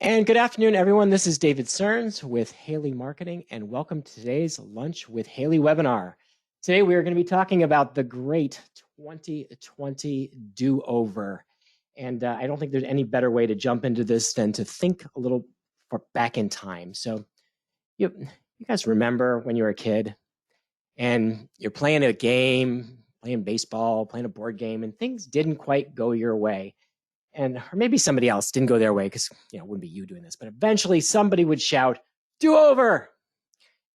And good afternoon, everyone. This is David Searns with Haley Marketing, and welcome to today's Lunch with Haley webinar. Today, we are going to be talking about the great 2020 do-over. And I don't think there's any better way to jump into this than to think a little back in time. So you guys remember when you were a kid and you're playing a game, playing baseball, playing a board game, and things didn't quite go your way. Or maybe somebody else didn't go their way because it wouldn't be you doing this, but eventually somebody would shout, "Do over!"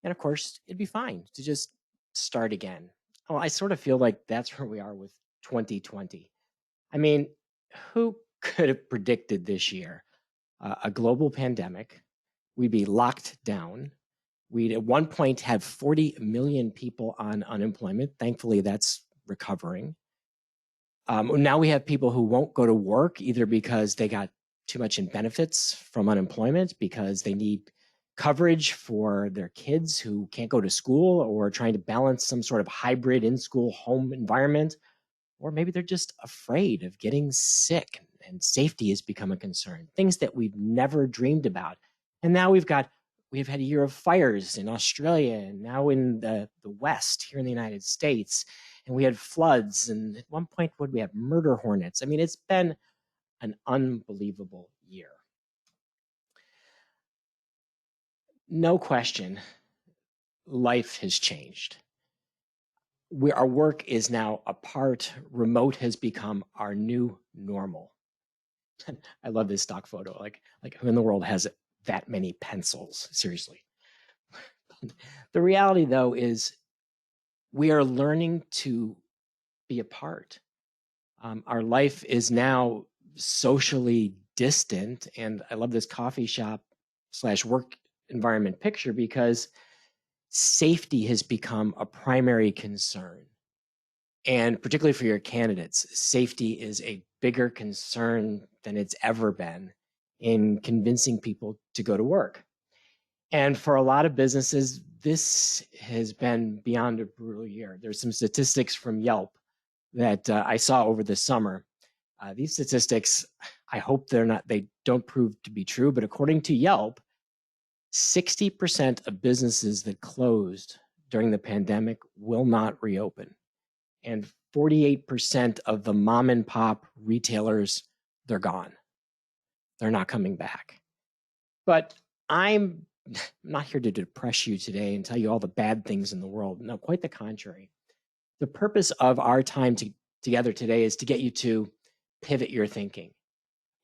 And of course, it'd be fine to just start again. Well, I sort of feel like that's where we are with 2020. I mean, who could have predicted this year? A global pandemic, we'd be locked down. We'd at one point have 40 million people on unemployment. Thankfully, that's recovering. Now we have people who won't go to work either because they got too much in benefits from unemployment, because they need coverage for their kids who can't go to school or trying to balance some sort of hybrid in-school home environment, or maybe they're just afraid of getting sick and safety has become a concern, things that we've never dreamed about. And now we've had a year of fires in Australia and now in the West here in the United States. And we had floods, and at one point, we have murder hornets? I mean, it's been an unbelievable year. No question, life has changed. Our work is now apart. Remote has become our new normal. I love this stock photo. Like who in the world has that many pencils? Seriously. The reality, though, is we are learning to be apart. Our life is now socially distant, and I love this coffee shop / work environment picture because safety has become a primary concern. And particularly for your candidates, safety is a bigger concern than it's ever been in convincing people to go to work. And for a lot of businesses, this has been beyond a brutal year. There's some statistics from Yelp that I saw over the summer. These statistics, I hope they don't prove to be true, but according to Yelp, 60% of businesses that closed during the pandemic will not reopen. And 48% of the mom and pop retailers, they're gone. They're not coming back. But I'm not here to depress you today and tell you all the bad things in the world. No, quite the contrary. The purpose of our time together today is to get you to pivot your thinking.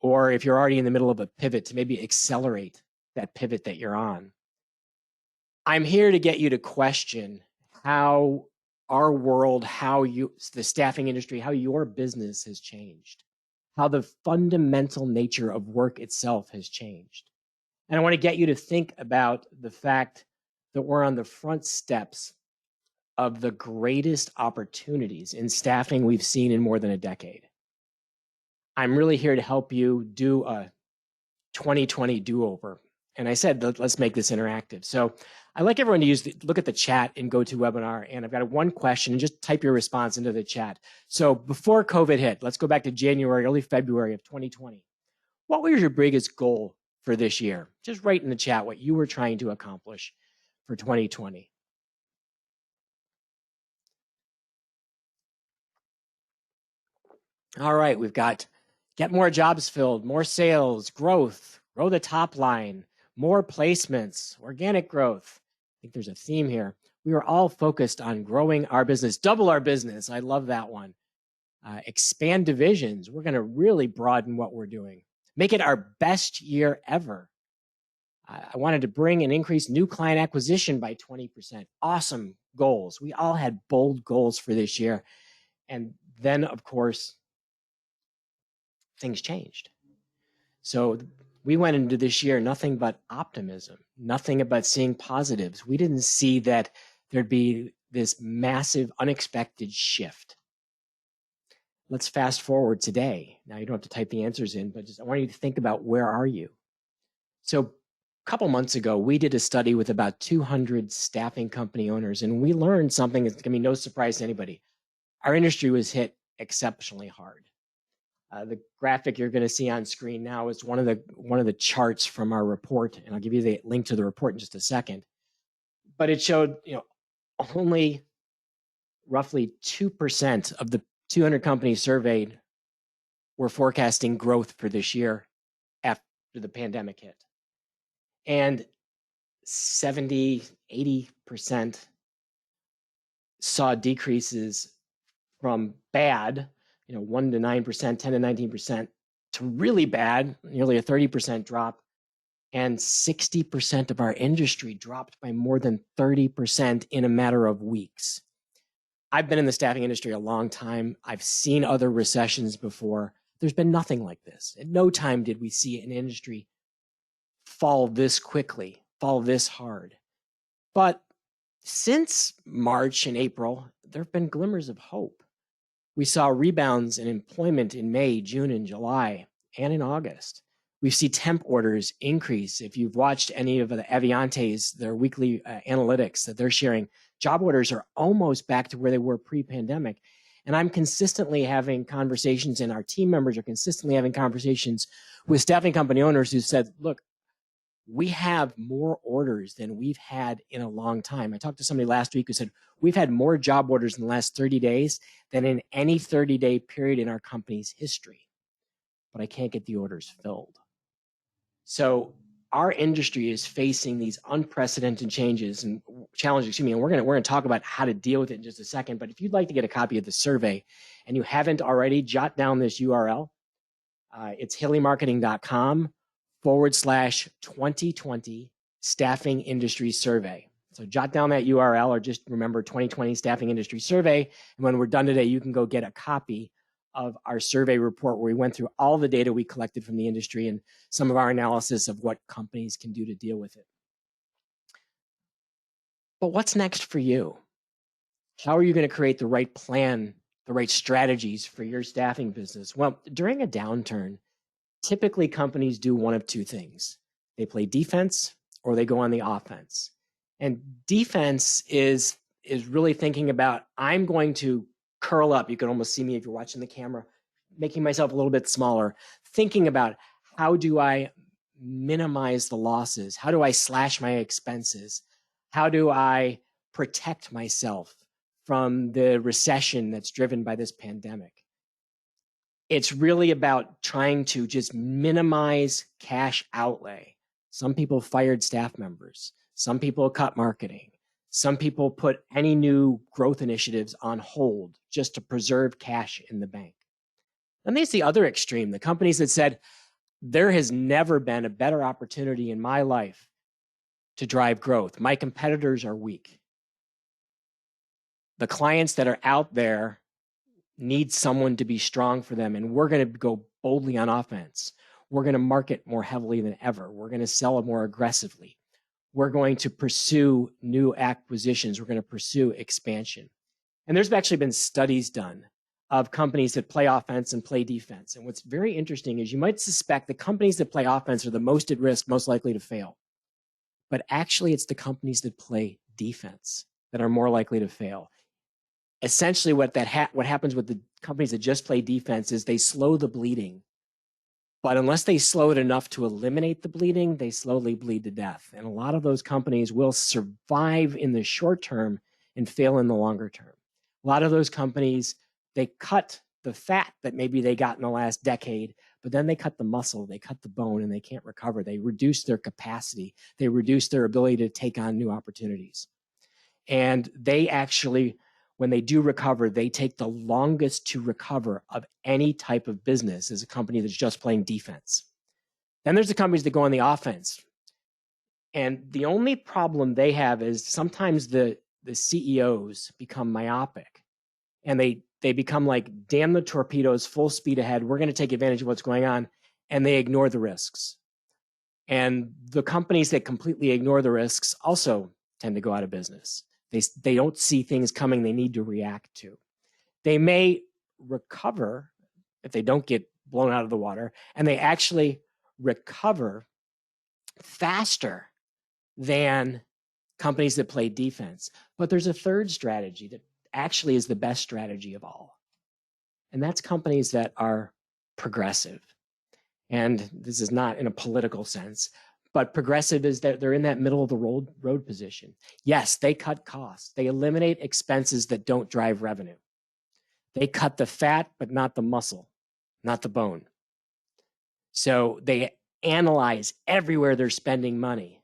Or if you're already in the middle of a pivot, to maybe accelerate that pivot that you're on. I'm here to get you to question how our world, the staffing industry, how your business has changed, how the fundamental nature of work itself has changed. And I want to get you to think about the fact that we're on the front steps of the greatest opportunities in staffing we've seen in more than a decade. I'm really here to help you do a 2020 do-over. And I said, let's make this interactive. So I'd like everyone to look at the chat in GoToWebinar, and I've got one question, and just type your response into the chat. So before COVID hit, let's go back to January, early February of 2020. What was your biggest goal for this year? Just write in the chat what you were trying to accomplish for 2020. All right, we've got get more jobs filled, more sales, growth, grow the top line, more placements, organic growth. I think there's a theme here. We are all focused on growing our business, double our business. I love that one. Expand divisions. We're going to really broaden what we're doing. Make it our best year ever. I wanted to bring and increase new client acquisition by 20%. Awesome goals. We all had bold goals for this year. And then, of course, things changed. So we went into this year nothing but optimism, nothing but seeing positives. We didn't see that there'd be this massive, unexpected shift. Let's fast forward today. Now you don't have to type the answers in, but I want you to think about, where are you? So a couple months ago, we did a study with about 200 staffing company owners, and we learned something that's going to be no surprise to anybody. Our industry was hit exceptionally hard. The graphic you're going to see on screen now is one of the charts from our report, and I'll give you the link to the report in just a second. But it showed, only roughly 2% of the 200 companies surveyed were forecasting growth for this year after the pandemic hit. And 70, 80% saw decreases from bad, 1 to 9%, 10 to 19%, to really bad, nearly a 30% drop. And 60% of our industry dropped by more than 30% in a matter of weeks. I've been in the staffing industry a long time. I've seen other recessions before. There's been nothing like this. At no time did we see an industry fall this quickly, fall this hard. But since March and April, there have been glimmers of hope. We saw rebounds in employment in May, June, and July, and in August. We see temp orders increase. If you've watched any of the Aviante's, their weekly analytics that they're sharing, job orders are almost back to where they were pre-pandemic. And I'm consistently having conversations, and our team members are consistently having conversations with staffing company owners who said, look, we have more orders than we've had in a long time. I talked to somebody last week who said, we've had more job orders in the last 30 days than in any 30-day period in our company's history. But I can't get the orders filled. So our industry is facing these unprecedented challenges, and we're going to talk about how to deal with it in just a second. But if you'd like to get a copy of the survey and you haven't already, jot down this URL. It's hillymarketing.com/2020 staffing industry survey. So jot down that URL, or just remember 2020 staffing industry survey. And when we're done today, you can go get a copy of our survey report where we went through all the data we collected from the industry and some of our analysis of what companies can do to deal with it. But what's next for you? How are you going to create the right plan, the right strategies for your staffing business? Well, during a downturn, typically companies do one of two things. They play defense or they go on the offense. And defense is really thinking about, I'm going to curl up. You can almost see me if you're watching the camera, making myself a little bit smaller, thinking about how do I minimize the losses? How do I slash my expenses? How do I protect myself from the recession that's driven by this pandemic? It's really about trying to just minimize cash outlay. Some people fired staff members. Some people cut marketing. Some people put any new growth initiatives on hold just to preserve cash in the bank. And there's the other extreme, the companies that said, there has never been a better opportunity in my life to drive growth. My competitors are weak. The clients that are out there need someone to be strong for them, and we're going to go boldly on offense. We're going to market more heavily than ever. We're going to sell more aggressively. We're going to pursue new acquisitions. We're going to pursue expansion. And there's actually been studies done of companies that play offense and play defense. And what's very interesting is you might suspect the companies that play offense are the most at risk, most likely to fail. But actually, it's the companies that play defense that are more likely to fail. Essentially, what happens with the companies that just play defense is they slow the bleeding. But unless they slow it enough to eliminate the bleeding, they slowly bleed to death. And a lot of those companies will survive in the short term and fail in the longer term. A lot of those companies, they cut the fat that maybe they got in the last decade, but then they cut the muscle, they cut the bone, and they can't recover. They reduce their capacity. They reduce their ability to take on new opportunities. And they actually, when they do recover, they take the longest to recover of any type of business as a company that's just playing defense. Then there's the companies that go on the offense. And the only problem they have is sometimes the CEOs become myopic and they become like, damn the torpedoes, full speed ahead. We're going to take advantage of what's going on. And they ignore the risks. And the companies that completely ignore the risks also tend to go out of business. They don't see things coming they need to react to. They may recover if they don't get blown out of the water, and they actually recover faster than companies that play defense. But there's a third strategy that actually is the best strategy of all. And that's companies that are Progressive. And this is not in a political sense, but progressive is that they're in that middle of the road position. Yes, they cut costs. They eliminate expenses that don't drive revenue. They cut the fat, but not the muscle, not the bone. So they analyze everywhere they're spending money,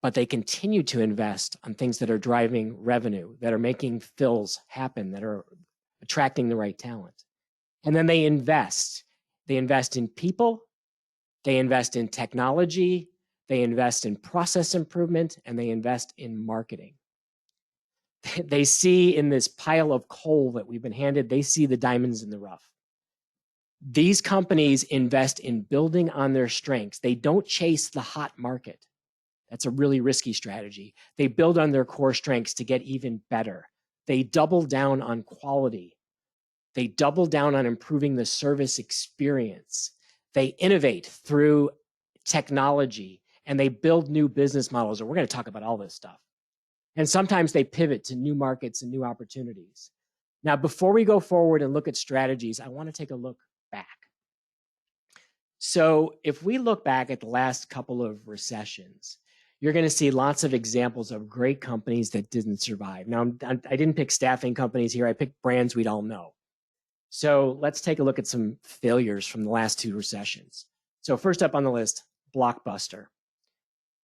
but they continue to invest on things that are driving revenue, that are making fills happen, that are attracting the right talent. And then they invest. They invest in people, they invest in technology, they invest in process improvement, and they invest in marketing. They see in this pile of coal that we've been handed, they see the diamonds in the rough. These companies invest in building on their strengths. They don't chase the hot market. That's a really risky strategy. They build on their core strengths to get even better. They double down on quality. They double down on improving the service experience. They innovate through technology, and they build new business models. And we're going to talk about all this stuff. And sometimes they pivot to new markets and new opportunities. Now, before we go forward and look at strategies, I want to take a look back. So if we look back at the last couple of recessions, you're going to see lots of examples of great companies that didn't survive. Now, I didn't pick staffing companies here. I picked brands we'd all know. So let's take a look at some failures from the last two recessions. So first up on the list, Blockbuster.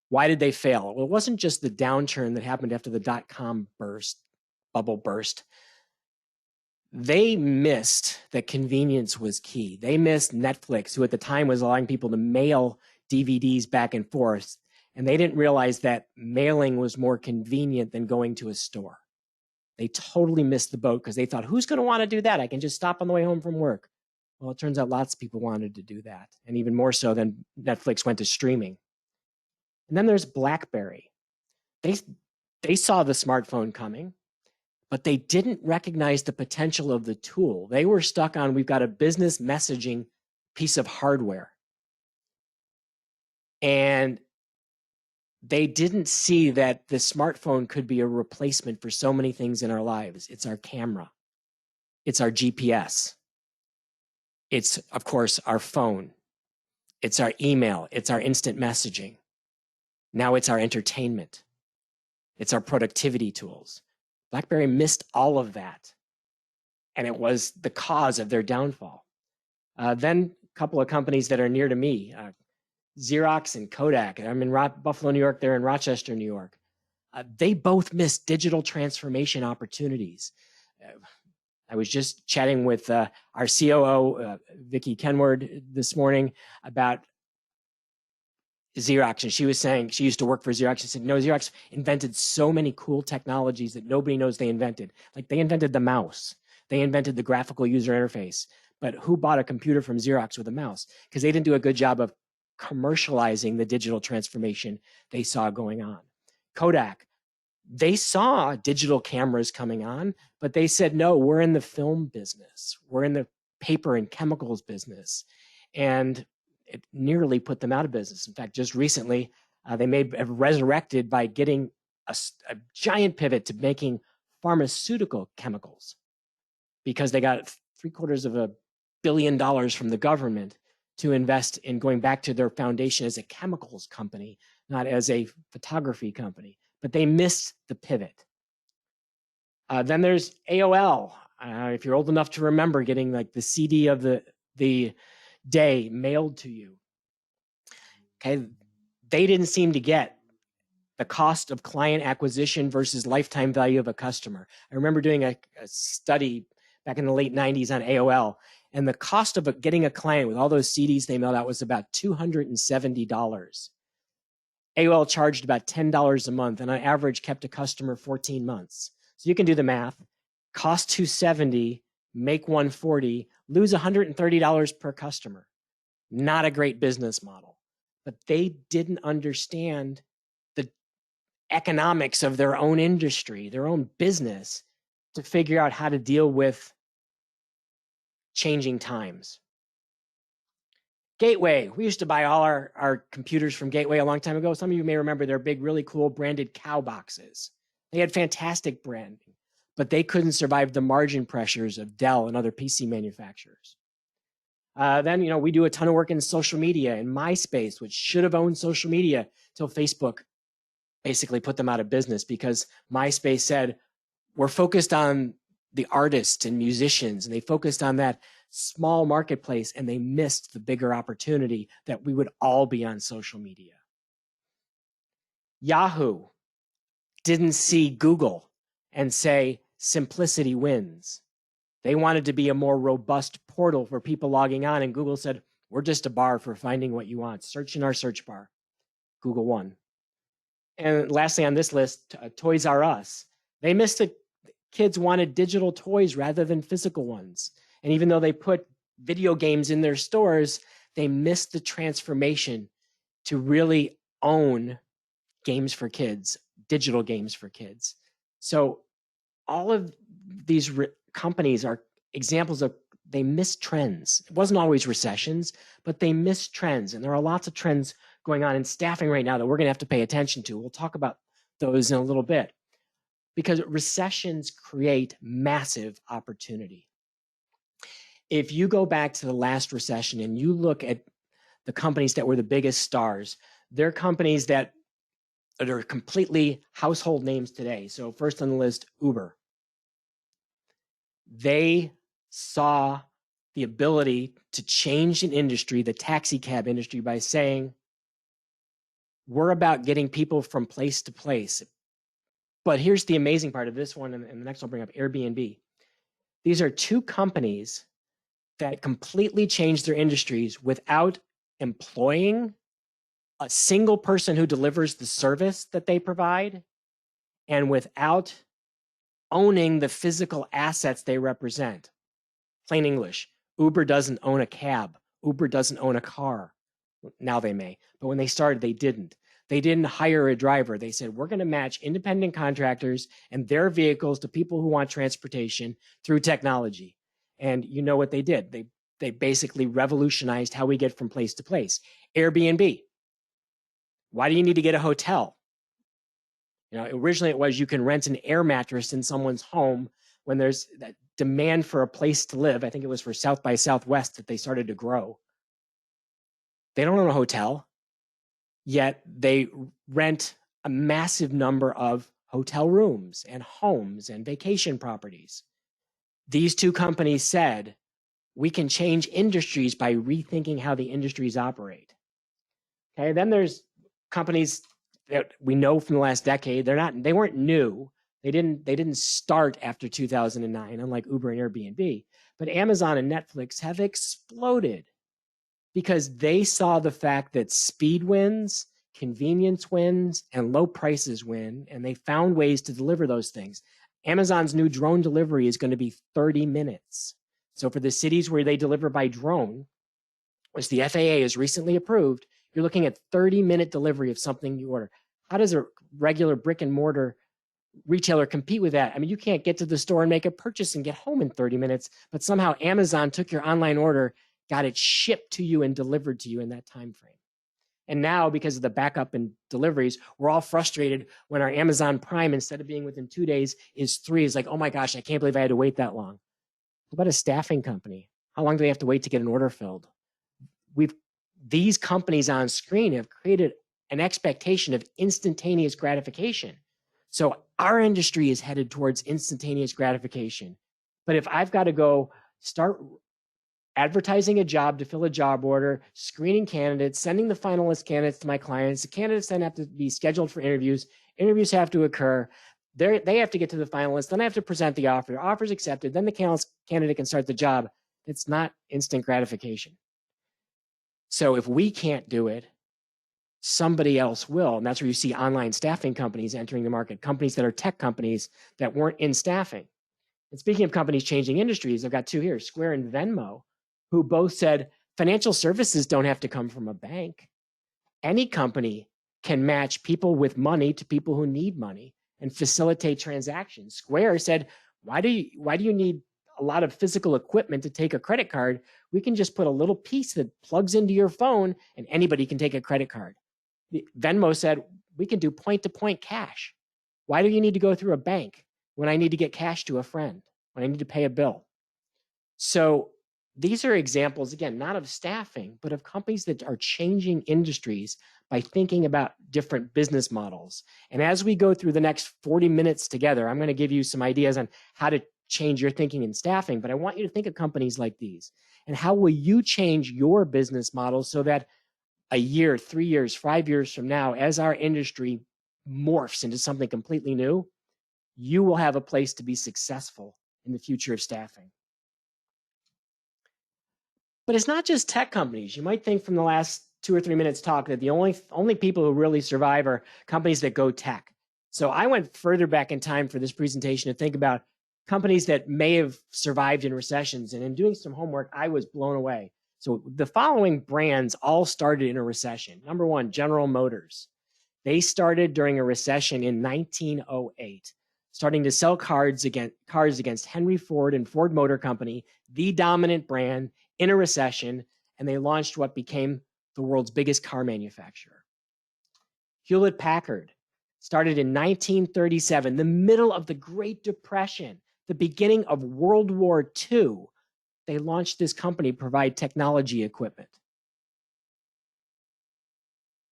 Why did they fail? Well, it wasn't just the downturn that happened after the dot-com bubble burst. They missed that convenience was key. They missed Netflix, who at the time was allowing people to mail DVDs back and forth, and they didn't realize that mailing was more convenient than going to a store. They totally missed the boat because they thought, who's going to want to do that? I can just stop on the way home from work. Well, it turns out lots of people wanted to do that, and even more so than Netflix went to streaming. And then there's Blackberry. They saw the smartphone coming, but they didn't recognize the potential of the tool. They were stuck on, we've got a business messaging piece of hardware. And they didn't see that the smartphone could be a replacement for so many things in our lives. It's our camera. It's our GPS. It's, of course, our phone. It's our email. It's our instant messaging. Now it's our entertainment. It's our productivity tools. BlackBerry missed all of that, and it was the cause of their downfall. Then a couple of companies that are near to me, Xerox and Kodak. I'm in Buffalo, New York. They're in Rochester, New York. They both missed digital transformation opportunities. I was just chatting with our COO, Vicki Kenward, this morning about Xerox, and she was saying she used to work for Xerox. She said, no, Xerox invented so many cool technologies that nobody knows they invented. Like they invented the mouse. They invented the graphical user interface. But who bought a computer from Xerox with a mouse? Because they didn't do a good job of commercializing the digital transformation they saw going on. Kodak, they saw digital cameras coming on, but they said, no, we're in the film business. We're in the paper and chemicals business. And it nearly put them out of business. In fact, just recently, they may have resurrected by getting a giant pivot to making pharmaceutical chemicals because they got $750 million from the government to invest in going back to their foundation as a chemicals company, not as a photography company. But they missed the pivot. Then there's AOL. If you're old enough to remember getting like the CD of the day mailed to you. Okay, they didn't seem to get the cost of client acquisition versus lifetime value of a customer. I remember doing a study back in the late 90s on AOL, and the cost of getting a client with all those CDs they mailed out was about $270. AOL charged about $10 a month, and on average kept a customer 14 months. So you can do the math. Cost $270, make $140, lose $130 per customer. Not a great business model. But they didn't understand the economics of their own industry, their own business, to figure out how to deal with changing times. Gateway. We used to buy all our computers from Gateway a long time ago. Some of you may remember their big, really cool branded cow boxes. They had fantastic branding, but they couldn't survive the margin pressures of Dell and other PC manufacturers. Then, we do a ton of work in social media and MySpace, which should have owned social media till Facebook basically put them out of business because MySpace said, we're focused on the artists and musicians, and they focused on that small marketplace, and they missed the bigger opportunity that we would all be on social media. Yahoo didn't see Google and say simplicity wins. They wanted to be a more robust portal for people logging on, and Google said, we're just a bar for finding what you want. Search in our search bar. Google won. And lastly on this list, Toys R Us. They missed it. Kids wanted digital toys rather than physical ones. And even though they put video games in their stores, they missed the transformation to really own games for kids, digital games for kids. So all of these companies are examples of they missed trends. It wasn't always recessions, but they missed trends. And there are lots of trends going on in staffing right now that we're going to have to pay attention to. We'll talk about those in a little bit because recessions create massive opportunity. If you go back to the last recession and you look at the companies that were the biggest stars, they're companies that are completely household names today. So first on the list, Uber. They saw the ability to change an industry, the taxi cab industry, by saying, we're about getting people from place to place. But here's the amazing part of this one, and the next I'll bring up Airbnb. These are two companies that completely changed their industries without employing a single person who delivers the service that they provide and without owning the physical assets they represent. Plain English, Uber doesn't own a cab. Uber doesn't own a car. Now they may, but when they started, they didn't. They didn't hire a driver. They said, we're going to match independent contractors and their vehicles to people who want transportation through technology. And you know what they did? They basically revolutionized how we get from place to place. Airbnb. Why do you need to get a hotel? Originally it was you can rent an air mattress in someone's home when there's that demand for a place to live. I think it was for South by Southwest that they started to grow. They don't own a hotel, yet they rent a massive number of hotel rooms and homes and vacation properties. These two companies said, we can change industries by rethinking how the industries operate. Okay, then there's companies that we know from the last decade. They weren't new. They didn't start after 2009, unlike Uber and Airbnb. But Amazon and Netflix have exploded because they saw the fact that speed wins, convenience wins, and low prices win, and they found ways to deliver those things. Amazon's new drone delivery is going to be 30 minutes. So for the cities where they deliver by drone, which the FAA has recently approved, you're looking at 30-minute delivery of something you order. How does a regular brick and mortar retailer compete with that? I mean, you can't get to the store and make a purchase and get home in 30 minutes, but somehow Amazon took your online order, got it shipped to you and delivered to you in that time frame. And now, because of the backup and deliveries, we're all frustrated when our Amazon Prime, instead of being within 2 days, is 3. It's like, oh my gosh, I can't believe I had to wait that long. What about a staffing company? How long do they have to wait to get an order filled? These companies on screen have created an expectation of instantaneous gratification. So our industry is headed towards instantaneous gratification. But if I've got to go start advertising a job to fill a job order, screening candidates, sending the finalist candidates to my clients, the candidates then have to be scheduled for interviews. Interviews have to occur. They have to get to the finalists. Then I have to present the offer. The offer's accepted. Then the candidate can start the job. It's not instant gratification. So if we can't do it, somebody else will. And that's where you see online staffing companies entering the market, companies that are tech companies that weren't in staffing. And speaking of companies changing industries, I've got two here, Square and Venmo, who both said financial services don't have to come from a bank. Any company can match people with money to people who need money and facilitate transactions. Square said, why do you need a lot of physical equipment to take a credit card? We can just put a little piece that plugs into your phone and anybody can take a credit card. Venmo said, we can do point-to-point cash. Why do you need to go through a bank when I need to get cash to a friend, when I need to pay a bill? So These are examples, again, not of staffing, but of companies that are changing industries by thinking about different business models. And as we go through the next 40 minutes together, I'm going to give you some ideas on how to change your thinking in staffing, but I want you to think of companies like these. And how will you change your business model so that a year, 3 years, 5 years from now, as our industry morphs into something completely new, you will have a place to be successful in the future of staffing. But it's not just tech companies. You might think from the last 2 or 3 minutes talk that the only people who really survive are companies that go tech. So I went further back in time for this presentation to think about companies that may have survived in recessions. And in doing some homework, I was blown away. So the following brands all started in a recession. Number one, General Motors. They started during a recession in 1908, starting to sell cars against Henry Ford and Ford Motor Company, the dominant brand, in a recession, and they launched what became the world's biggest car manufacturer. Hewlett Packard started in 1937, the middle of the Great Depression, the beginning of World War II. They launched this company to provide technology equipment.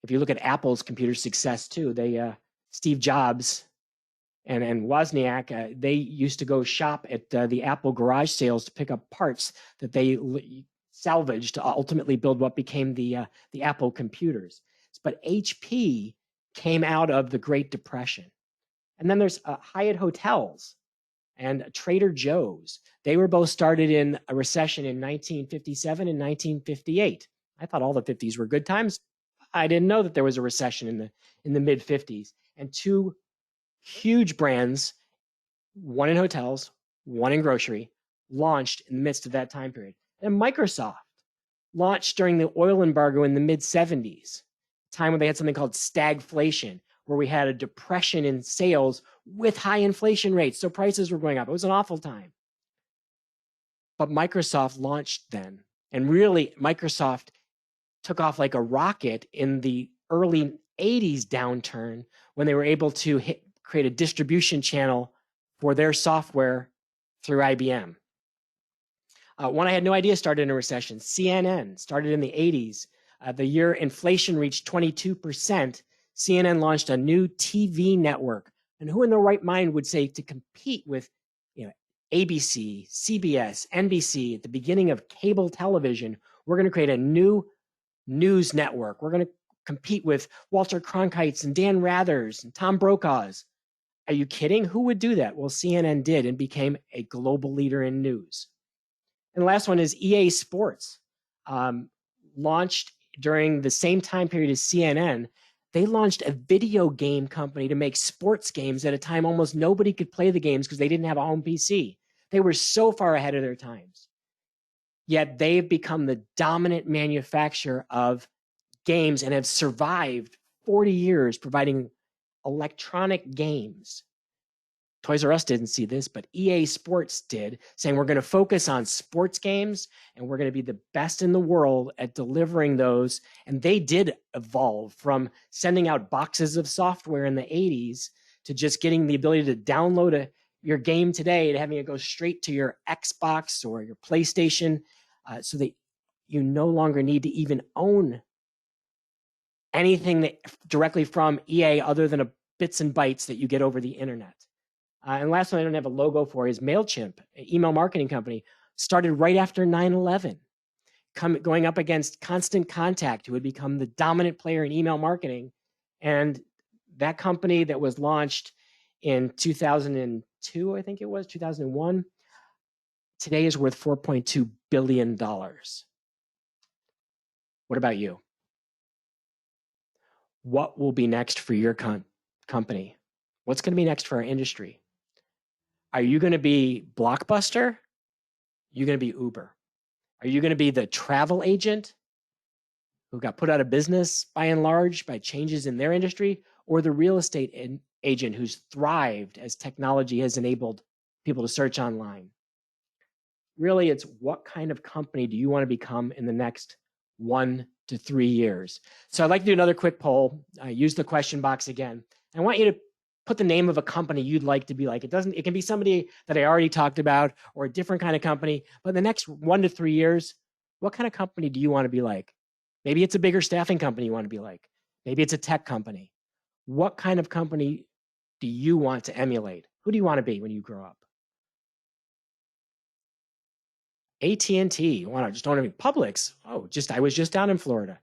If you look at Apple's computer success too, Steve Jobs and Wozniak, they used to go shop at the Apple garage sales to pick up parts that they salvaged to ultimately build what became the Apple computers. But HP came out of the Great Depression. And then there's Hyatt Hotels and Trader Joe's. They were both started in a recession in 1957 and 1958. I thought all the 50s were good times. I didn't know that there was a recession in the mid 50s. And two huge brands, one in hotels, one in grocery, launched in the midst of that time period. And Microsoft launched during the oil embargo in the mid 70s, time when they had something called stagflation, where we had a depression in sales with high inflation rates. So prices were going up. It was an awful time. But Microsoft launched then. And really, Microsoft took off like a rocket in the early 80s downturn when they were able to create a distribution channel for their software through IBM. One I had no idea started in a recession. CNN started in the 80s. The year inflation reached 22%, CNN launched a new TV network. And who in their right mind would say to compete with ABC, CBS, NBC at the beginning of cable television, we're going to create a new news network. We're going to compete with Walter Cronkite's and Dan Rather's and Tom Brokaw's. Are you kidding? Who would do that? Well, CNN did and became a global leader in news. And the last one is EA Sports. Launched during the same time period as CNN. They launched a video game company to make sports games at a time almost nobody could play the games because they didn't have a home PC. They were so far ahead of their times. Yet they've become the dominant manufacturer of games and have survived 40 years providing electronic games. Toys R Us didn't see this, but EA Sports did, saying we're going to focus on sports games and we're going to be the best in the world at delivering those. And they did evolve from sending out boxes of software in the 80s to just getting the ability to download your game today to having it go straight to your Xbox or your PlayStation, so that you no longer need to even own anything that directly from EA other than bits and bytes that you get over the internet. And last one I don't have a logo for is MailChimp, an email marketing company, started right after 9/11, going up against Constant Contact, who had become the dominant player in email marketing. And that company that was launched in 2002, I think it was, 2001, today is worth $4.2 billion. What about you? What will be next for your company? What's going to be next for our industry? Are you going to be Blockbuster? Are you going to be Uber? Are you going to be the travel agent who got put out of business by and large by changes in their industry, or the real estate agent who's thrived as technology has enabled people to search online? Really, it's what kind of company do you want to become in the next 1 to 3 years? So I'd like to do another quick poll. Use the question box again. I want you to put the name of a company you'd like to be like. It can be somebody that I already talked about or a different kind of company, but in the next 1 to 3 years, what kind of company do you want to be like? Maybe it's a bigger staffing company you want to be like. Maybe it's a tech company. What kind of company do you want to emulate? Who do you want to be when you grow up? AT&T, just don't have any Publix. Oh, I was just down in Florida.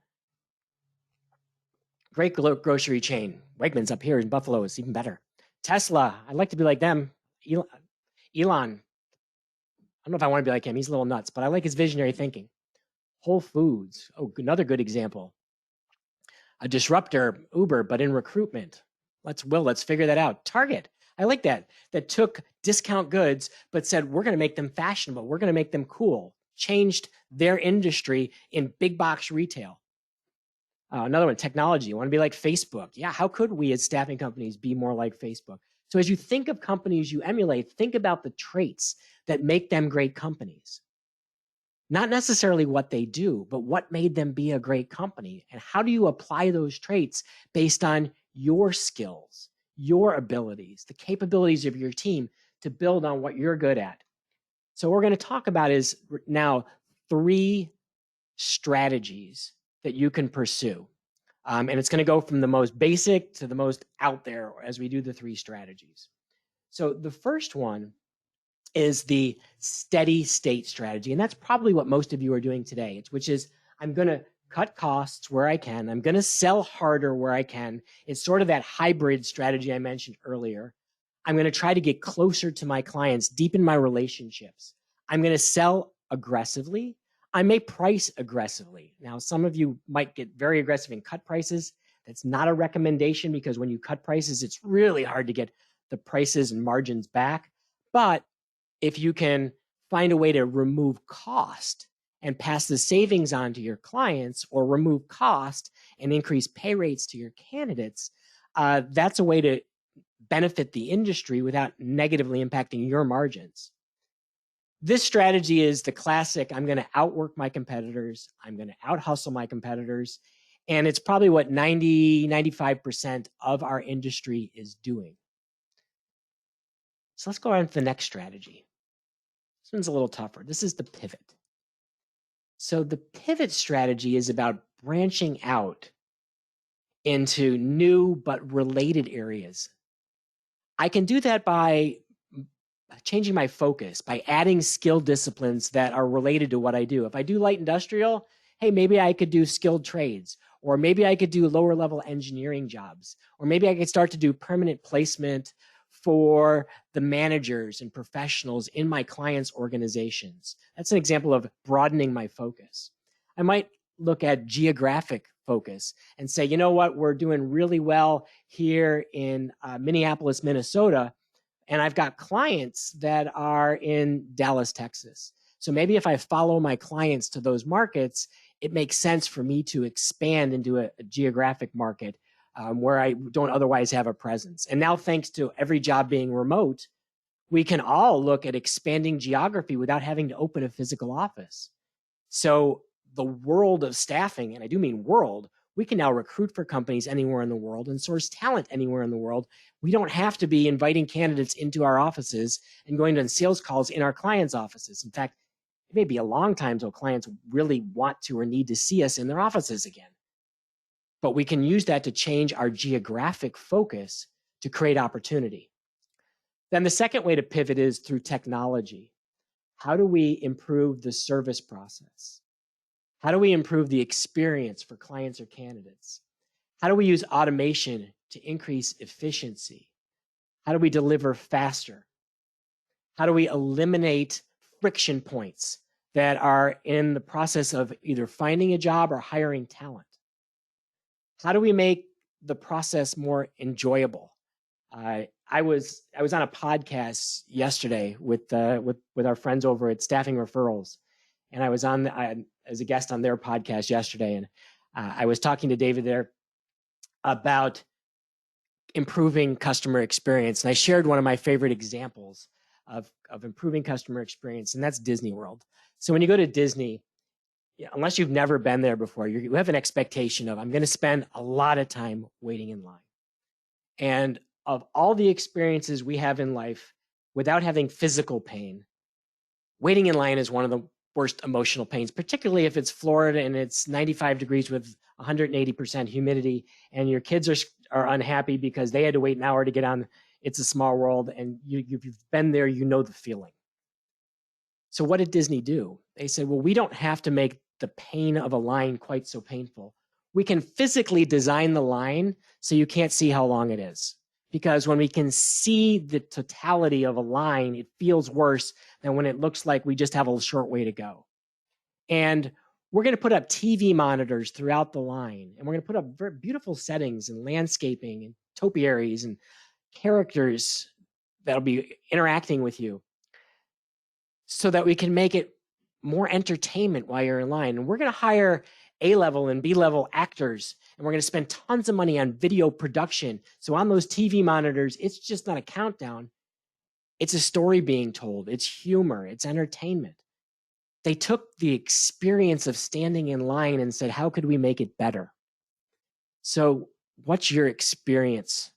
Great grocery chain. Wegmans up here in Buffalo is even better. Tesla, I'd like to be like them. Elon, I don't know if I want to be like him. He's a little nuts, but I like his visionary thinking. Whole Foods, another good example. A disruptor, Uber, but in recruitment. Let's figure that out. Target, I like that took discount goods, but said, we're going to make them fashionable. We're going to make them cool. Changed their industry in big box retail. Another one, technology. You want to be like Facebook. Yeah, how could we as staffing companies be more like Facebook? So as you think of companies you emulate, think about the traits that make them great companies. Not necessarily what they do, but what made them be a great company. And how do you apply those traits based on your skills, your abilities, the capabilities of your team to build on what you're good at? So what we're going to talk about is now 3 strategies that you can pursue. And it's going to go from the most basic to the most out there as we do the 3 strategies. So the first one is the steady state strategy. And that's probably what most of you are doing today, which is I'm going to cut costs where I can. I'm going to sell harder where I can. It's sort of that hybrid strategy I mentioned earlier. I'm going to try to get closer to my clients, deepen my relationships. I'm going to sell aggressively. I may price aggressively. Now, some of you might get very aggressive and cut prices. That's not a recommendation because when you cut prices, it's really hard to get the prices and margins back. But if you can find a way to remove cost and pass the savings on to your clients, or remove cost and increase pay rates to your candidates, that's a way to benefit the industry without negatively impacting your margins. This strategy is the classic, I'm going to outwork my competitors, I'm going to out-hustle my competitors, and it's probably what 95% of our industry is doing. So let's go on to the next strategy. This one's a little tougher. This is the pivot. So the pivot strategy is about branching out into new but related areas. I can do that by changing my focus, by adding skill disciplines that are related to what I do. If I do light industrial, hey, maybe I could do skilled trades, or maybe I could do lower level engineering jobs, or maybe I could start to do permanent placement for the managers and professionals in my clients' organizations. That's an example of broadening my focus. I might look at geographic focus and say, you know what, we're doing really well here in Minneapolis, Minnesota, and I've got clients that are in Dallas, Texas. So maybe if I follow my clients to those markets, it makes sense for me to expand into a geographic market where I don't otherwise have a presence. And now, thanks to every job being remote, we can all look at expanding geography without having to open a physical office. So the world of staffing, and I do mean world, we can now recruit for companies anywhere in the world and source talent anywhere in the world. We don't have to be inviting candidates into our offices and going to sales calls in our clients' offices. In fact, it may be a long time till clients really want to or need to see us in their offices again. But we can use that to change our geographic focus to create opportunity. Then the second way to pivot is through technology. How do we improve the service process? How do we improve the experience for clients or candidates? How do we use automation to increase efficiency? How do we deliver faster? How do we eliminate friction points that are in the process of either finding a job or hiring talent? How do we make the process more enjoyable? I was on a podcast yesterday with our friends over at Staffing Referrals, and I was on as a guest on their podcast yesterday, and I was talking to David there about improving customer experience, and I shared one of my favorite examples of improving customer experience, and that's Disney World. So when you go to Disney, unless you've never been there before, you have an expectation of, I'm going to spend a lot of time waiting in line. And of all the experiences we have in life without having physical pain, waiting in line is one of the worst emotional pains, particularly if it's Florida and it's 95 degrees with 180% humidity and your kids are unhappy because they had to wait an hour to get on It's a Small World, and you've been there, you know the feeling. So what did Disney do? They said, well, we don't have to make the pain of a line quite so painful. We can physically design the line so you can't see how long it is. Because when we can see the totality of a line, it feels worse than when it looks like we just have a short way to go. And we're going to put up TV monitors throughout the line. And we're going to put up very beautiful settings and landscaping and topiaries and characters that'll be interacting with you so that we can make it more entertainment while you're in line. And we're going to hire A-level and B-level actors, and we're going to spend tons of money on video production. So on those TV monitors, it's just not a countdown. It's a story being told. It's humor. It's entertainment. They took the experience of standing in line and said, how could we make it better? So what's your experience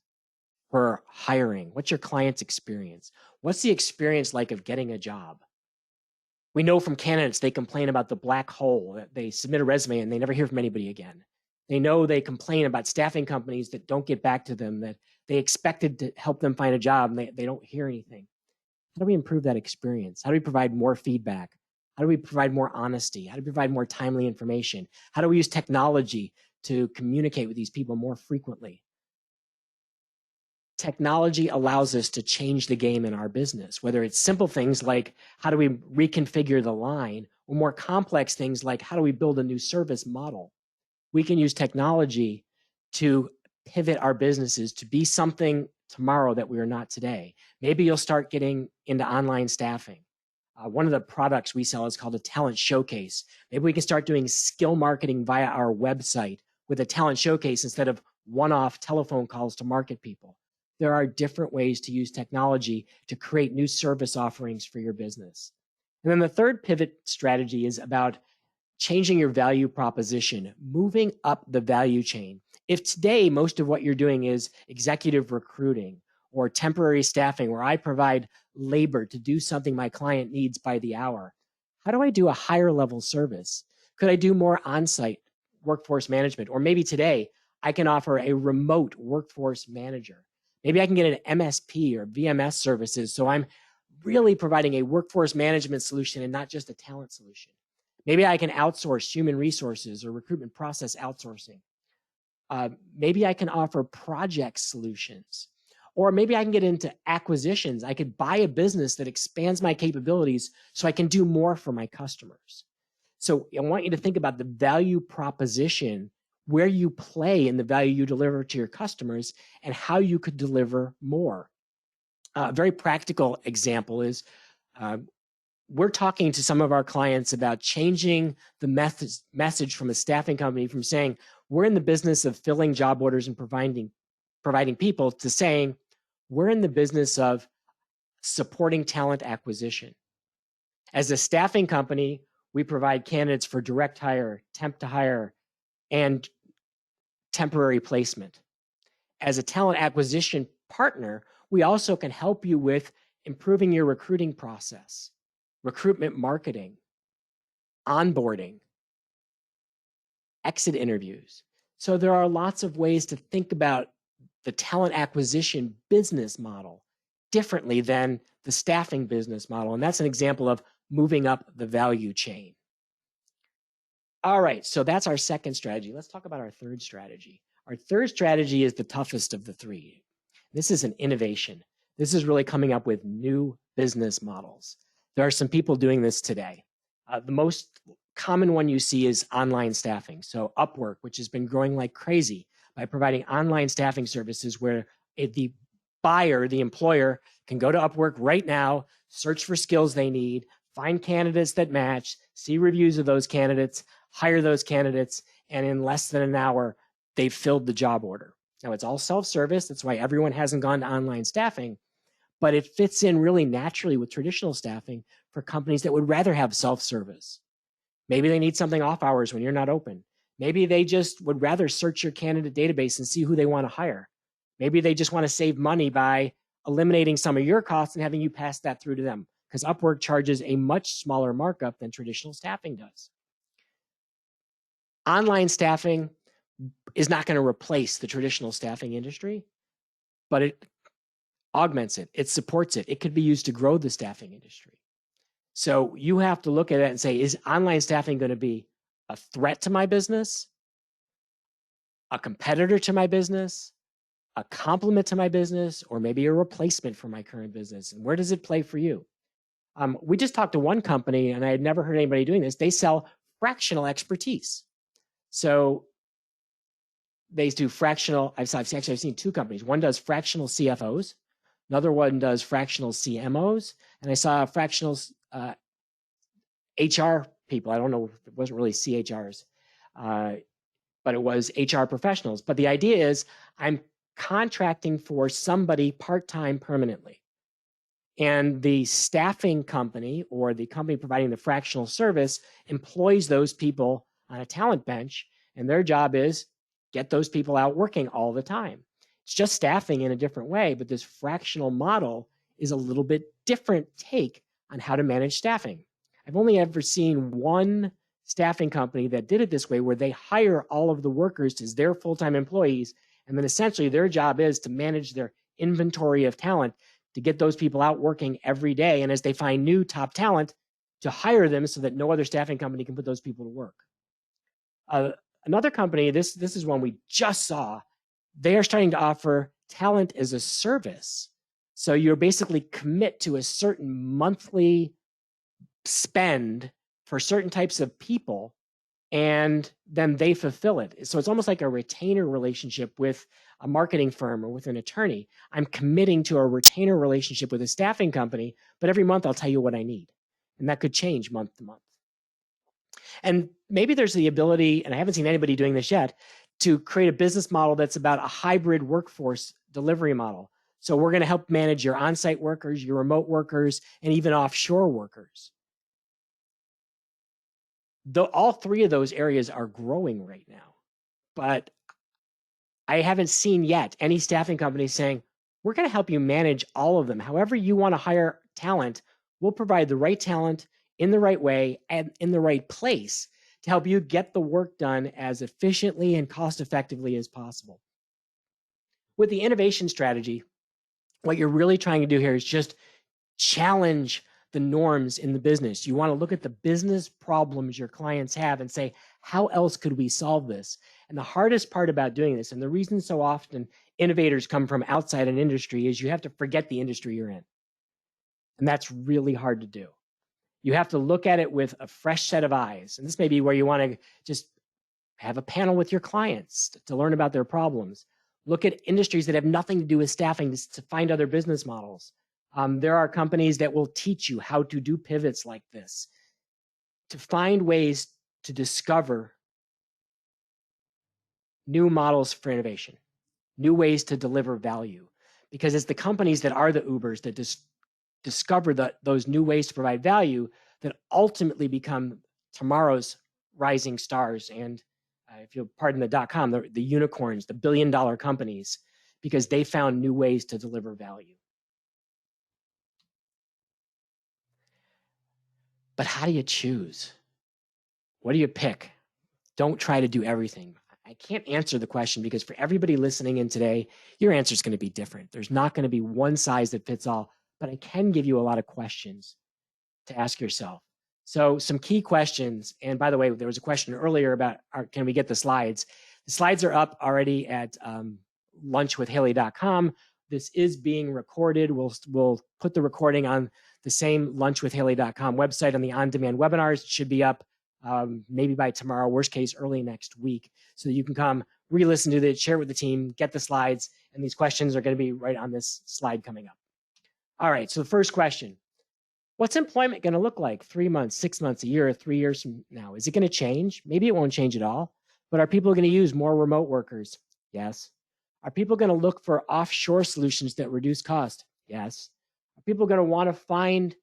for hiring? What's your client's experience? What's the experience like of getting a job? We know from candidates, they complain about the black hole, that they submit a resume and they never hear from anybody again. They know they complain about staffing companies that don't get back to them, that they expected to help them find a job and they don't hear anything. How do we improve that experience? How do we provide more feedback? How do we provide more honesty? How do we provide more timely information? How do we use technology to communicate with these people more frequently? Technology allows us to change the game in our business, whether it's simple things like how do we reconfigure the line, or more complex things like how do we build a new service model. We can use technology to pivot our businesses to be something tomorrow that we are not today. Maybe you'll start getting into online staffing. One of the products we sell is called a talent showcase. Maybe we can start doing skill marketing via our website with a talent showcase instead of one-off telephone calls to market people. There are different ways to use technology to create new service offerings for your business. And then the third pivot strategy is about changing your value proposition, moving up the value chain. If today most of what you're doing is executive recruiting or temporary staffing, where I provide labor to do something my client needs by the hour, how do I do a higher level service? Could I do more on-site workforce management? Or maybe today I can offer a remote workforce manager. Maybe I can get an MSP or VMS services. So I'm really providing a workforce management solution and not just a talent solution. Maybe I can outsource human resources or recruitment process outsourcing. Maybe I can offer project solutions. Or maybe I can get into acquisitions. I could buy a business that expands my capabilities so I can do more for my customers. So I want you to think about the value proposition, where you play in the value you deliver to your customers, and how you could deliver more. A very practical example is we're talking to some of our clients about changing the message from a staffing company from saying we're in the business of filling job orders and providing people to saying we're in the business of supporting talent acquisition. As a staffing company, we provide candidates for direct hire, temp to hire, and temporary placement. As a talent acquisition partner, we also can help you with improving your recruiting process, recruitment marketing, onboarding, exit interviews. So there are lots of ways to think about the talent acquisition business model differently than the staffing business model. And that's an example of moving up the value chain. All right, so that's our second strategy. Let's talk about our third strategy. Our third strategy is the toughest of the three. This is an innovation. This is really coming up with new business models. There are some people doing this today. The most common one you see is online staffing. So Upwork, which has been growing like crazy by providing online staffing services where the buyer, the employer, can go to Upwork right now, search for skills they need, find candidates that match, see reviews of those candidates, hire those candidates, and in less than an hour, they've filled the job order. Now, it's all self-service. That's why everyone hasn't gone to online staffing, but it fits in really naturally with traditional staffing for companies that would rather have self-service. Maybe they need something off hours when you're not open. Maybe they just would rather search your candidate database and see who they want to hire. Maybe they just want to save money by eliminating some of your costs and having you pass that through to them, because Upwork charges a much smaller markup than traditional staffing does. Online staffing is not going to replace the traditional staffing industry, but it augments it. It supports it. It could be used to grow the staffing industry. So you have to look at it and say, is online staffing going to be a threat to my business, a competitor to my business, a complement to my business, or maybe a replacement for my current business? And where does it play for you? We just talked to one company, and I had never heard anybody doing this. They sell fractional expertise. So they do fractional. I've seen two companies. One does fractional CFOs. Another one does fractional CMOs. And I saw fractional HR people. I don't know, it wasn't really CHRs, but it was HR professionals. But the idea is I'm contracting for somebody part-time permanently. And the staffing company or the company providing the fractional service employs those people on a talent bench, and their job is get those people out working all the time. It's just staffing in a different way, but this fractional model is a little bit different take on how to manage staffing. I've only ever seen one staffing company that did it this way, where they hire all of the workers as their full-time employees, and then essentially their job is to manage their inventory of talent to get those people out working every day. And as they find new top talent, to hire them so that no other staffing company can put those people to work. Another company, this is one we just saw, they are starting to offer talent as a service. So you're basically commit to a certain monthly spend for certain types of people, and then they fulfill it. So it's almost like a retainer relationship with a marketing firm or with an attorney. I'm committing to a retainer relationship with a staffing company, but every month I'll tell you what I need. And that could change month to month. And maybe there's the ability, and I haven't seen anybody doing this yet, to create a business model that's about a hybrid workforce delivery model. So we're going to help manage your on-site workers, your remote workers, and even offshore workers. All three of those areas are growing right now, but I haven't seen yet any staffing company saying, we're going to help you manage all of them. However you want to hire talent, we'll provide the right talent in the right way and in the right place to help you get the work done as efficiently and cost effectively as possible. With the innovation strategy, what you're really trying to do here is just challenge the norms in the business. You want to look at the business problems your clients have and say, how else could we solve this? And the hardest part about doing this, and the reason so often innovators come from outside an industry, is you have to forget the industry you're in. And that's really hard to do. You have to look at it with a fresh set of eyes. And this may be where you want to just have a panel with your clients to learn about their problems. Look at industries that have nothing to do with staffing to find other business models. There are companies that will teach you how to do pivots like this, to find ways to discover new models for innovation, new ways to deliver value. Because it's the companies that are the Ubers that discover those new ways to provide value that ultimately become tomorrow's rising stars. And if you'll pardon the .com, the unicorns, the billion-dollar companies, because they found new ways to deliver value. But how do you choose? What do you pick? Don't try to do everything. I can't answer the question because for everybody listening in today, your answer is going to be different. There's not going to be one size that fits all, but I can give you a lot of questions to ask yourself. So some key questions, and by the way, there was a question earlier about can we get the slides? The slides are up already at lunchwithhaley.com. This is being recorded. We'll put the recording on the same lunchwithhaley.com website on the on-demand webinars. It should be up maybe by tomorrow, worst case early next week. So you can come re-listen to it, share it with the team, get the slides, and these questions are going to be right on this slide coming up. All right, so the first question, what's employment going to look like 3 months, 6 months, a year, 3 years from now? Is it going to change? Maybe it won't change at all, but are people going to use more remote workers? Yes. Are people going to look for offshore solutions that reduce cost? Yes. Are people going to want to find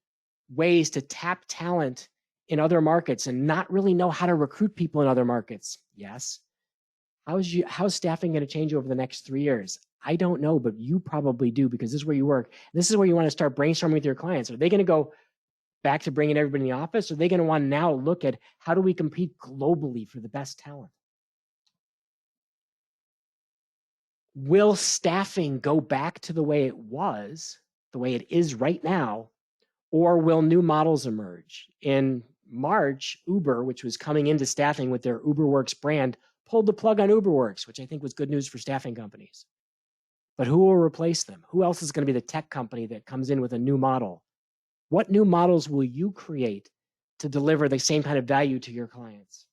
ways to tap talent in other markets and not really know how to recruit people in other markets? Yes. How's staffing going to change over the next 3 years? I don't know, but you probably do, because this is where you work. This is where you want to start brainstorming with your clients. Are they going to go back to bringing everybody in the office? Or are they going to want to now look at how do we compete globally for the best talent? Will staffing go back to the way it was, the way it is right now, or will new models emerge? In March, Uber, which was coming into staffing with their UberWorks brand, pulled the plug on UberWorks, which I think was good news for staffing companies. But who will replace them? Who else is going to be the tech company that comes in with a new model? What new models will you create to deliver the same kind of value to your clients?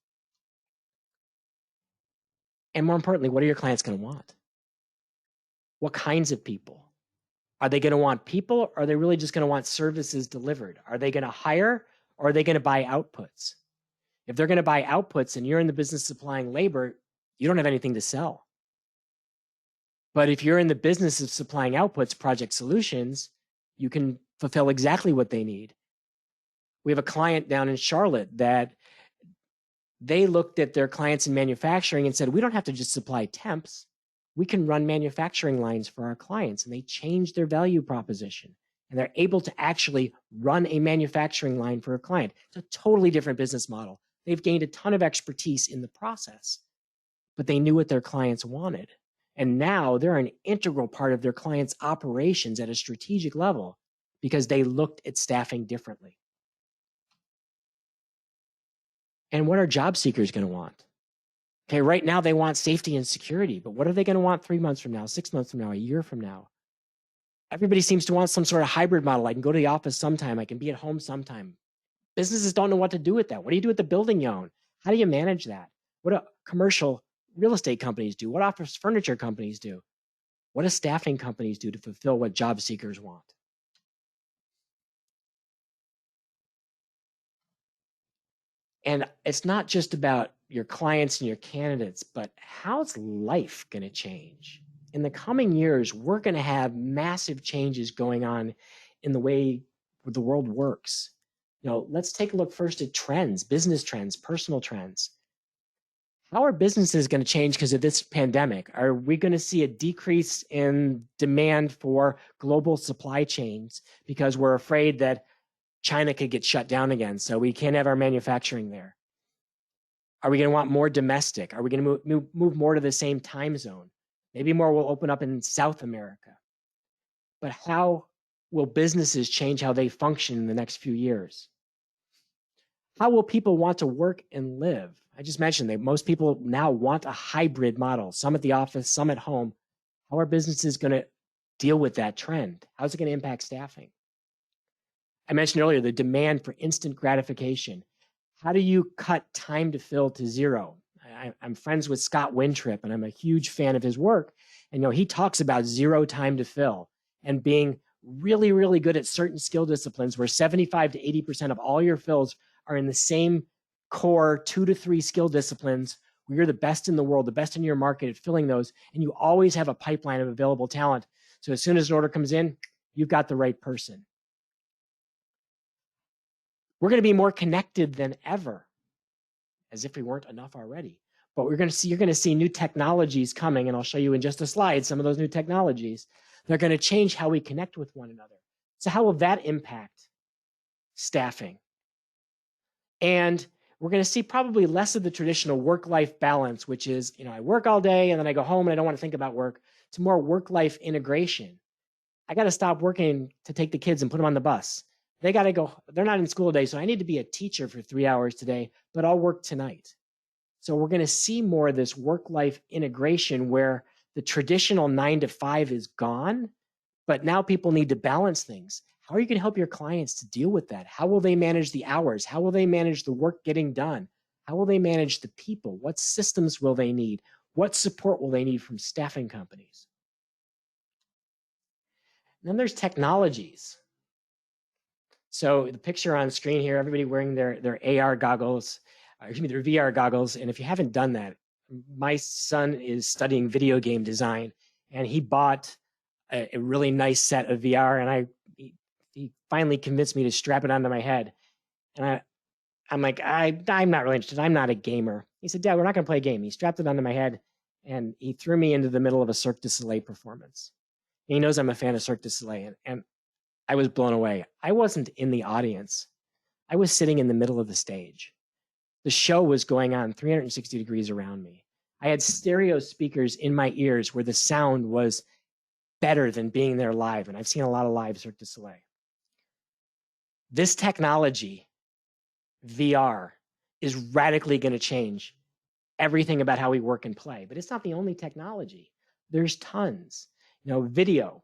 And more importantly, what are your clients going to want? What kinds of people? Are they going to want people, or are they really just going to want services delivered? Are they going to hire, or are they going to buy outputs? If they're going to buy outputs and you're in the business supplying labor, you don't have anything to sell. But if you're in the business of supplying outputs, project solutions, you can fulfill exactly what they need. We have a client down in Charlotte that they looked at their clients in manufacturing and said, we don't have to just supply temps. We can run manufacturing lines for our clients. And they changed their value proposition. And they're able to actually run a manufacturing line for a client. It's a totally different business model. They've gained a ton of expertise in the process, but they knew what their clients wanted. And now they're an integral part of their clients' operations at a strategic level because they looked at staffing differently. And what are job seekers going to want? Okay, right now they want safety and security, but what are they going to want 3 months from now, 6 months from now, a year from now? Everybody seems to want some sort of hybrid model. I can go to the office sometime. I can be at home sometime. Businesses don't know what to do with that. What do you do with the building you own? How do you manage that? What do commercial real estate companies do? What office furniture companies do? What do staffing companies do to fulfill what job seekers want? And it's not just about your clients and your candidates, but how's life going to change? In the coming years, we're going to have massive changes going on in the way the world works. Let's take a look first at trends, business trends, personal trends. How are businesses going to change because of this pandemic? Are we going to see a decrease in demand for global supply chains because we're afraid that China could get shut down again, so we can't have our manufacturing there? Are we going to want more domestic? Are we going to move more to the same time zone? Maybe more will open up in South America. But how will businesses change how they function in the next few years? How will people want to work and live? I just mentioned that most people now want a hybrid model, some at the office, some at home. How are businesses going to deal with that trend? How's it going to impact staffing? I mentioned earlier the demand for instant gratification. How do you cut time to fill to zero? I'm friends with Scott Wintrip, and I'm a huge fan of his work. And he talks about zero time to fill and being really, really good at certain skill disciplines where 75 to 80% of all your fills are in the same core 2 to 3 skill disciplines where you're the best in the world, the best in your market at filling those, and you always have a pipeline of available talent. So as soon as an order comes in, you've got the right person. We're going to be more connected than ever, as if we weren't enough already. But you're going to see new technologies coming, and I'll show you in just a slide some of those new technologies. They're going to change how we connect with one another. So how will that impact staffing? And we're going to see probably less of the traditional work-life balance, which is, I work all day and then I go home and I don't want to think about work, to more work-life integration. I got to stop working to take the kids and put them on the bus. They got to go, they're not in school today, so I need to be a teacher for 3 hours today, but I'll work tonight. So we're going to see more of this work-life integration where the traditional 9 to 5 is gone, but now people need to balance things. How are you going to help your clients to deal with that? How will they manage the hours? How will they manage the work getting done? How will they manage the people? What systems will they need? What support will they need from staffing companies? And then there's technologies. So the picture on screen here, everybody wearing their AR goggles, their VR goggles. And if you haven't done that, my son is studying video game design, and he bought a really nice set of VR, and he finally convinced me to strap it onto my head. And I'm like, I'm not really interested. I'm not a gamer. He said, Dad, we're not going to play a game. He strapped it onto my head. and he threw me into the middle of a Cirque du Soleil performance. And he knows I'm a fan of Cirque du Soleil, and I was blown away. I wasn't in the audience. I was sitting in the middle of the stage. The show was going on 360 degrees around me. I had stereo speakers in my ears where the sound was better than being there live. And I've seen a lot of live Cirque du Soleil. This technology, VR, is radically going to change everything about how we work and play. But it's not the only technology. There's tons. Video.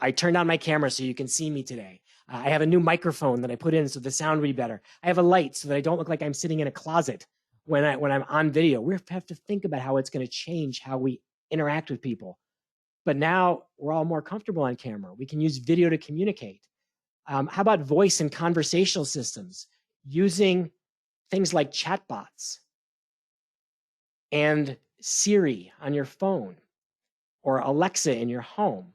I turned on my camera so you can see me today. I have a new microphone that I put in so the sound will be better. I have a light so that I don't look like I'm sitting in a closet when I'm on video. We have to think about how it's going to change how we interact with people. But now we're all more comfortable on camera. We can use video to communicate. How about voice and conversational systems? Using things like chatbots and Siri on your phone or Alexa in your home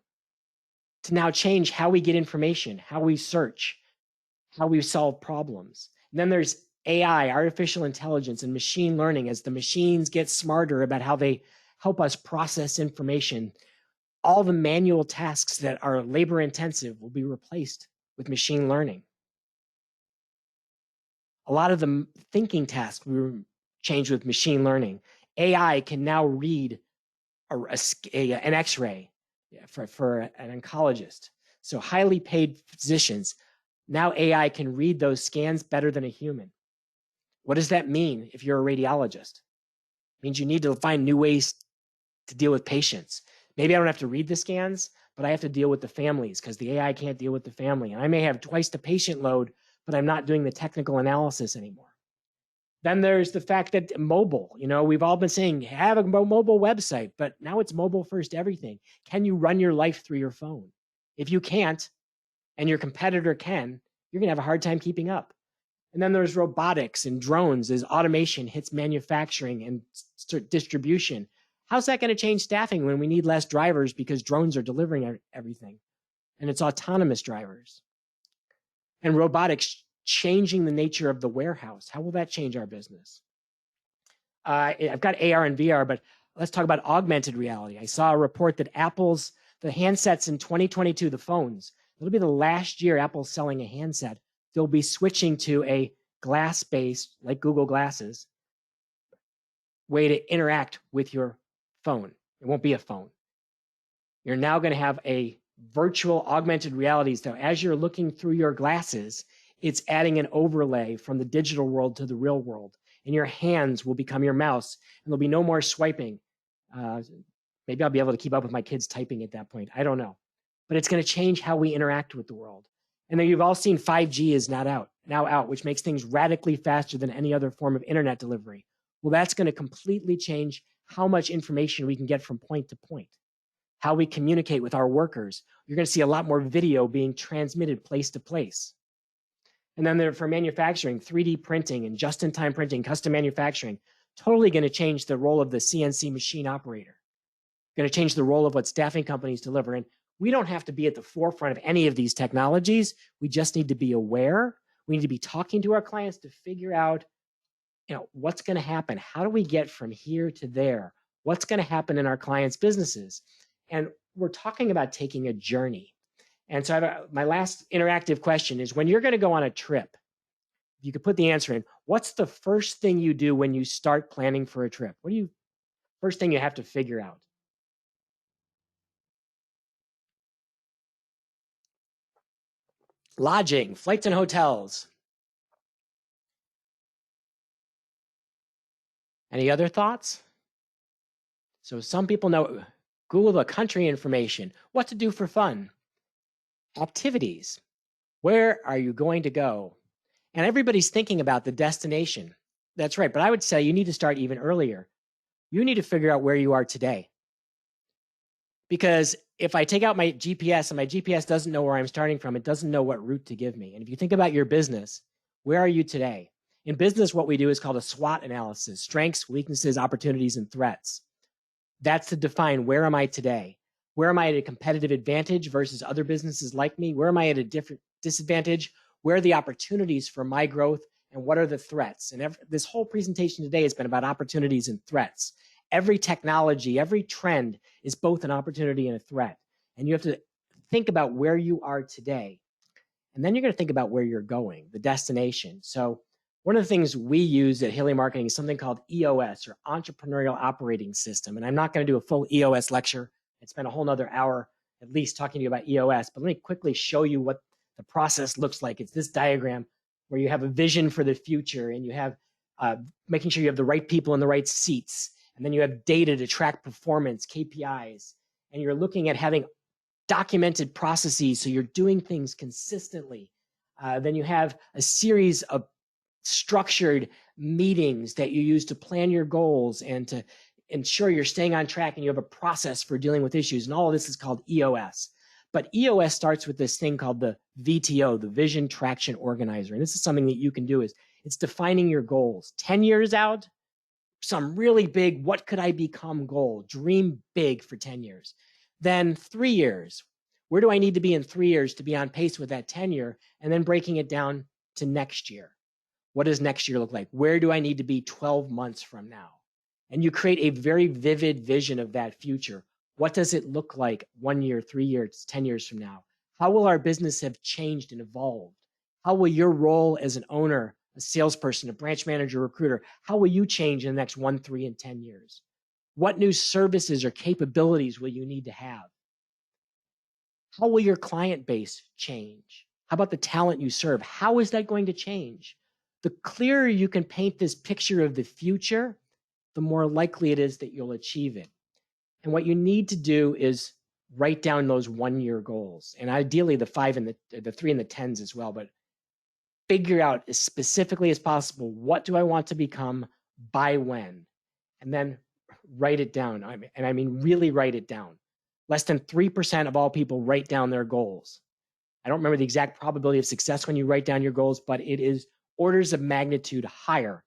to now change how we get information, how we search, how we solve problems. And then there's AI, artificial intelligence, and machine learning as the machines get smarter about how they help us process information. All the manual tasks that are labor intensive will be replaced with machine learning. A lot of the thinking tasks will change with machine learning. AI can now read an X-ray for an oncologist. So highly paid physicians, now AI can read those scans better than a human. What does that mean if you're a radiologist? It means you need to find new ways to deal with patients. Maybe I don't have to read the scans, but I have to deal with the families because the AI can't deal with the family. And I may have twice the patient load, but I'm not doing the technical analysis anymore. Then there's the fact that mobile, we've all been saying, have a mobile website, but now it's mobile first everything. Can you run your life through your phone? If you can't, and your competitor can, you're gonna have a hard time keeping up. And then there's robotics and drones as automation hits manufacturing and distribution. How's that gonna change staffing when we need less drivers because drones are delivering everything? And it's autonomous drivers. And robotics changing the nature of the warehouse. How will that change our business? I've got AR and VR, but let's talk about augmented reality. I saw a report that the handsets in 2022, the phones, it'll be the last year Apple's selling a handset. They'll be switching to a glass-based, like Google Glasses, way to interact with your phone. It won't be a phone. You're now going to have a virtual augmented reality. So as you're looking through your glasses, it's adding an overlay from the digital world to the real world. And your hands will become your mouse. And there'll be no more swiping. Maybe I'll be able to keep up with my kids typing at that point. I don't know. But it's going to change how we interact with the world. And then you've all seen 5G is now out, which makes things radically faster than any other form of internet delivery. Well, that's going to completely change how much information we can get from point to point, how we communicate with our workers. You're going to see a lot more video being transmitted place to place. And then for manufacturing, 3D printing and just-in-time printing, custom manufacturing, totally going to change the role of the CNC machine operator. Going to change the role of what staffing companies deliver. And we don't have to be at the forefront of any of these technologies. We just need to be aware. We need to be talking to our clients to figure out, what's going to happen. How do we get from here to there? What's going to happen in our clients' businesses? And we're talking about taking a journey. And so my last interactive question is, when you're going to go on a trip, you could put the answer in, what's the first thing you do when you start planning for a trip? First thing you have to figure out? Lodging, flights and hotels. Any other thoughts? So some people know, Google the country information, what to do for fun, activities, where are you going to go? And everybody's thinking about the destination. That's right, but I would say you need to start even earlier. You need to figure out where you are today. Because if I take out my GPS and my GPS doesn't know where I'm starting from, it doesn't know what route to give me. And if you think about your business, where are you today? In business, what we do is called a SWOT analysis: strengths, weaknesses, opportunities, and threats. That's to define, where am I today? Where am I at a competitive advantage versus other businesses like me? Where am I at a different disadvantage? Where are the opportunities for my growth? And what are the threats? And this whole presentation today has been about opportunities and threats. every technology, every trend is both an opportunity and a threat. And you have to think about where you are today. And then you're going to think about where you're going, the destination. So one of the things we use at Haley Marketing is something called EOS, or Entrepreneurial Operating System. And I'm not going to do a full EOS lecture. I'd spend a whole nother hour at least talking to you about EOS, but let me quickly show you what the process looks like. It's this diagram where you have a vision for the future, and you have making sure you have the right people in the right seats. And then you have data to track performance, KPIs, and you're looking at having documented processes, so you're doing things consistently. Then you have a series of structured meetings that you use to plan your goals and to ensure you're staying on track, and you have a process for dealing with issues. And all of this is called EOS. But EOS starts with this thing called the VTO, the Vision Traction Organizer. And this is something that you can do. Is it's defining your goals. 10 years out, some really big, what could I become goal? Dream big for 10 years. Then 3 years, where do I need to be in 3 years to be on pace with that 10-year? And then breaking it down to next year. What does next year look like? Where do I need to be 12 months from now? And you create a very vivid vision of that future. What does it look like 1 year, 3 years, 10 years from now? How will our business have changed and evolved? How will your role as an owner, a salesperson, a branch manager, recruiter, how will you change in the next 1, 3, and 10 years? What new services or capabilities will you need to have? How will your client base change? How about the talent you serve? How is that going to change? The clearer you can paint this picture of the future, the more likely it is that you'll achieve it. And what you need to do is write down those 1-year goals, and ideally the 5 and the 3 and the 10s as well, but figure out as specifically as possible, what do I want to become by when? And then write it down. And I mean really write it down. Less than 3% of all people write down their goals. I don't remember the exact probability of success when you write down your goals, but it is orders of magnitude higher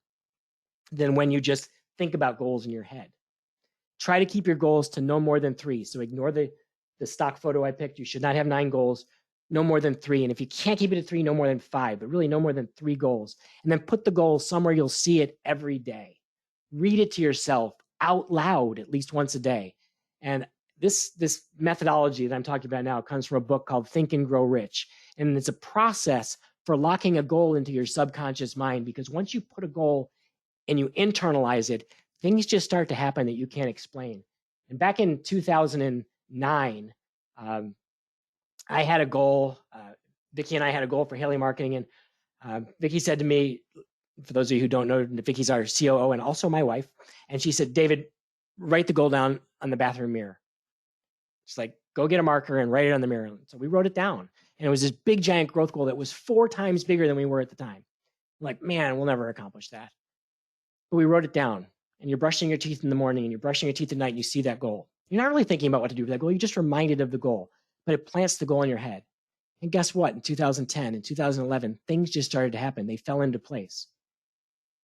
than when you just think about goals in your head. Try to keep your goals to no more than 3. So ignore the stock photo I picked. You should not have 9 goals, no more than 3. And if you can't keep it at 3, no more than 5, but really no more than 3 goals. And then put the goal somewhere you'll see it every day. Read it to yourself out loud at least once a day. And this methodology that I'm talking about now comes from a book called Think and Grow Rich. And it's a process for locking a goal into your subconscious mind, because once you put a goal and you internalize it, things just start to happen that you can't explain. And back in 2009, I had a goal. Vicki and I had a goal for Haley Marketing, and Vicki said to me, for those of you who don't know, Vicki's our COO and also my wife, and she said, "David, write the goal down on the bathroom mirror." She's like, "Go get a marker and write it on the mirror." So we wrote it down, and it was this big giant growth goal that was 4 times bigger than we were at the time. I'm like, man, we'll never accomplish that. But we wrote it down, and you're brushing your teeth in the morning and you're brushing your teeth at night and you see that goal. You're not really thinking about what to do with that goal. You're just reminded of the goal, but it plants the goal in your head. And guess what? In 2010 and 2011, things just started to happen. They fell into place.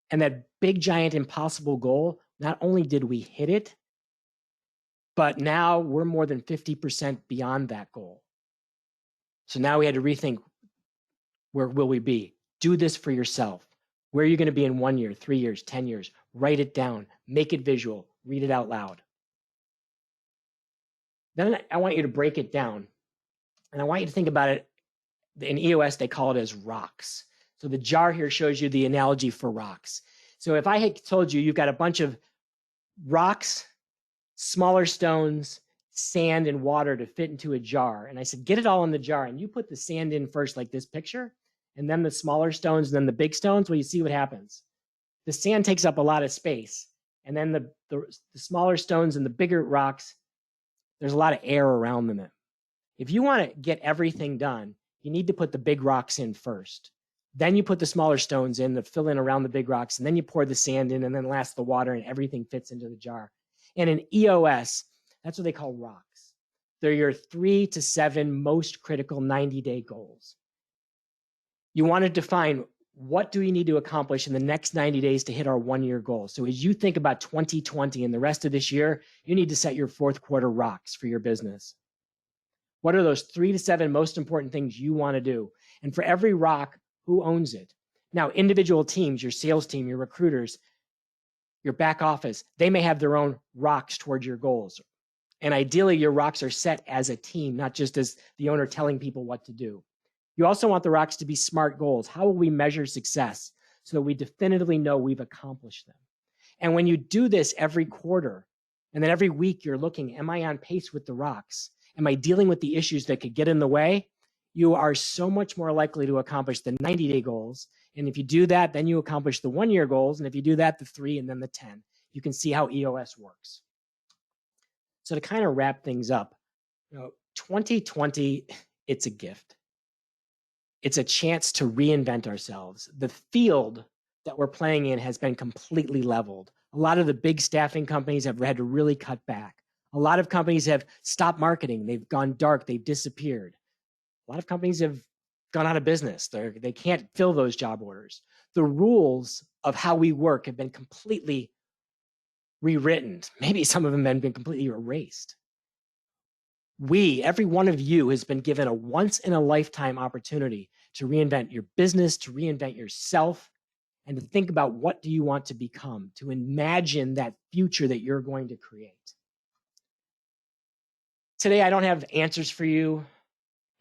And that big, giant, impossible goal, not only did we hit it, but now we're more than 50% beyond that goal. So now we had to rethink, where will we be? Do this for yourself. Where are you going to be in 1 year, 3 years, 10 years? Write it down, make it visual, read it out loud. Then I want you to break it down. And I want you to think about it. In EOS, they call it as rocks. So the jar here shows you the analogy for rocks. So if I had told you you've got a bunch of rocks, smaller stones, sand, and water to fit into a jar, and I said, get it all in the jar, and you put the sand in first, like this picture, and then the smaller stones, and then the big stones, well, you see what happens. The sand takes up a lot of space, and then the smaller stones and the bigger rocks, there's a lot of air around them. If you want to get everything done, you need to put the big rocks in first. Then you put the smaller stones in to fill in around the big rocks, and then you pour the sand in, and then last the water, and everything fits into the jar. And in EOS, that's what they call rocks. They're your 3 to 7 most critical 90-day goals. You want to define, what do we need to accomplish in the next 90 days to hit our 1-year goal? So as you think about 2020 and the rest of this year, you need to set your 4th quarter rocks for your business. What are those 3 to 7 most important things you want to do? And for every rock, who owns it? Now, individual teams, your sales team, your recruiters, Your back office, they may have their own rocks towards your goals. And ideally, your rocks are set as a team, not just as the owner telling people what to do. You also want the rocks to be SMART goals. How will we measure success so that we definitively know we've accomplished them? And when you do this every quarter, and then every week you're looking, am I on pace with the rocks? Am I dealing with the issues that could get in the way? You are so much more likely to accomplish the 90-day goals. And if you do that, then you accomplish the 1-year goals. And if you do that, the 3 and then the 10. You can see how EOS works. So to kind of wrap things up, 2020, it's a gift. It's a chance to reinvent ourselves. The field that we're playing in has been completely leveled. A lot of the big staffing companies have had to really cut back. A lot of companies have stopped marketing. They've gone dark. They've disappeared. A lot of companies have gone out of business. They can't fill those job orders. The rules of how we work have been completely rewritten. Maybe some of them have been completely erased. Every one of you has been given a once-in-a-lifetime opportunity to reinvent your business, to reinvent yourself, and to think about what do you want to become, to imagine that future that you're going to create. Today, I don't have answers for you.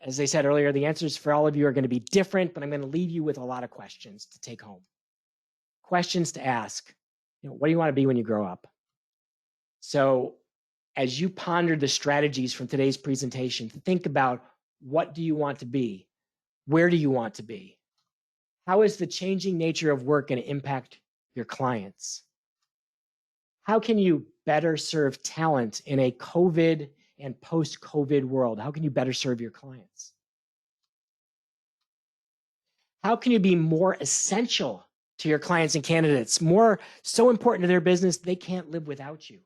As I said earlier, the answers for all of you are going to be different, but I'm going to leave you with a lot of questions to take home. Questions to ask. What do you want to be when you grow up? So as you ponder the strategies from today's presentation, think about what do you want to be? Where do you want to be? How is the changing nature of work going to impact your clients? How can you better serve talent in a COVID and post-COVID world? How can you better serve your clients? How can you be more essential to your clients and candidates, so important to their business they can't live without you?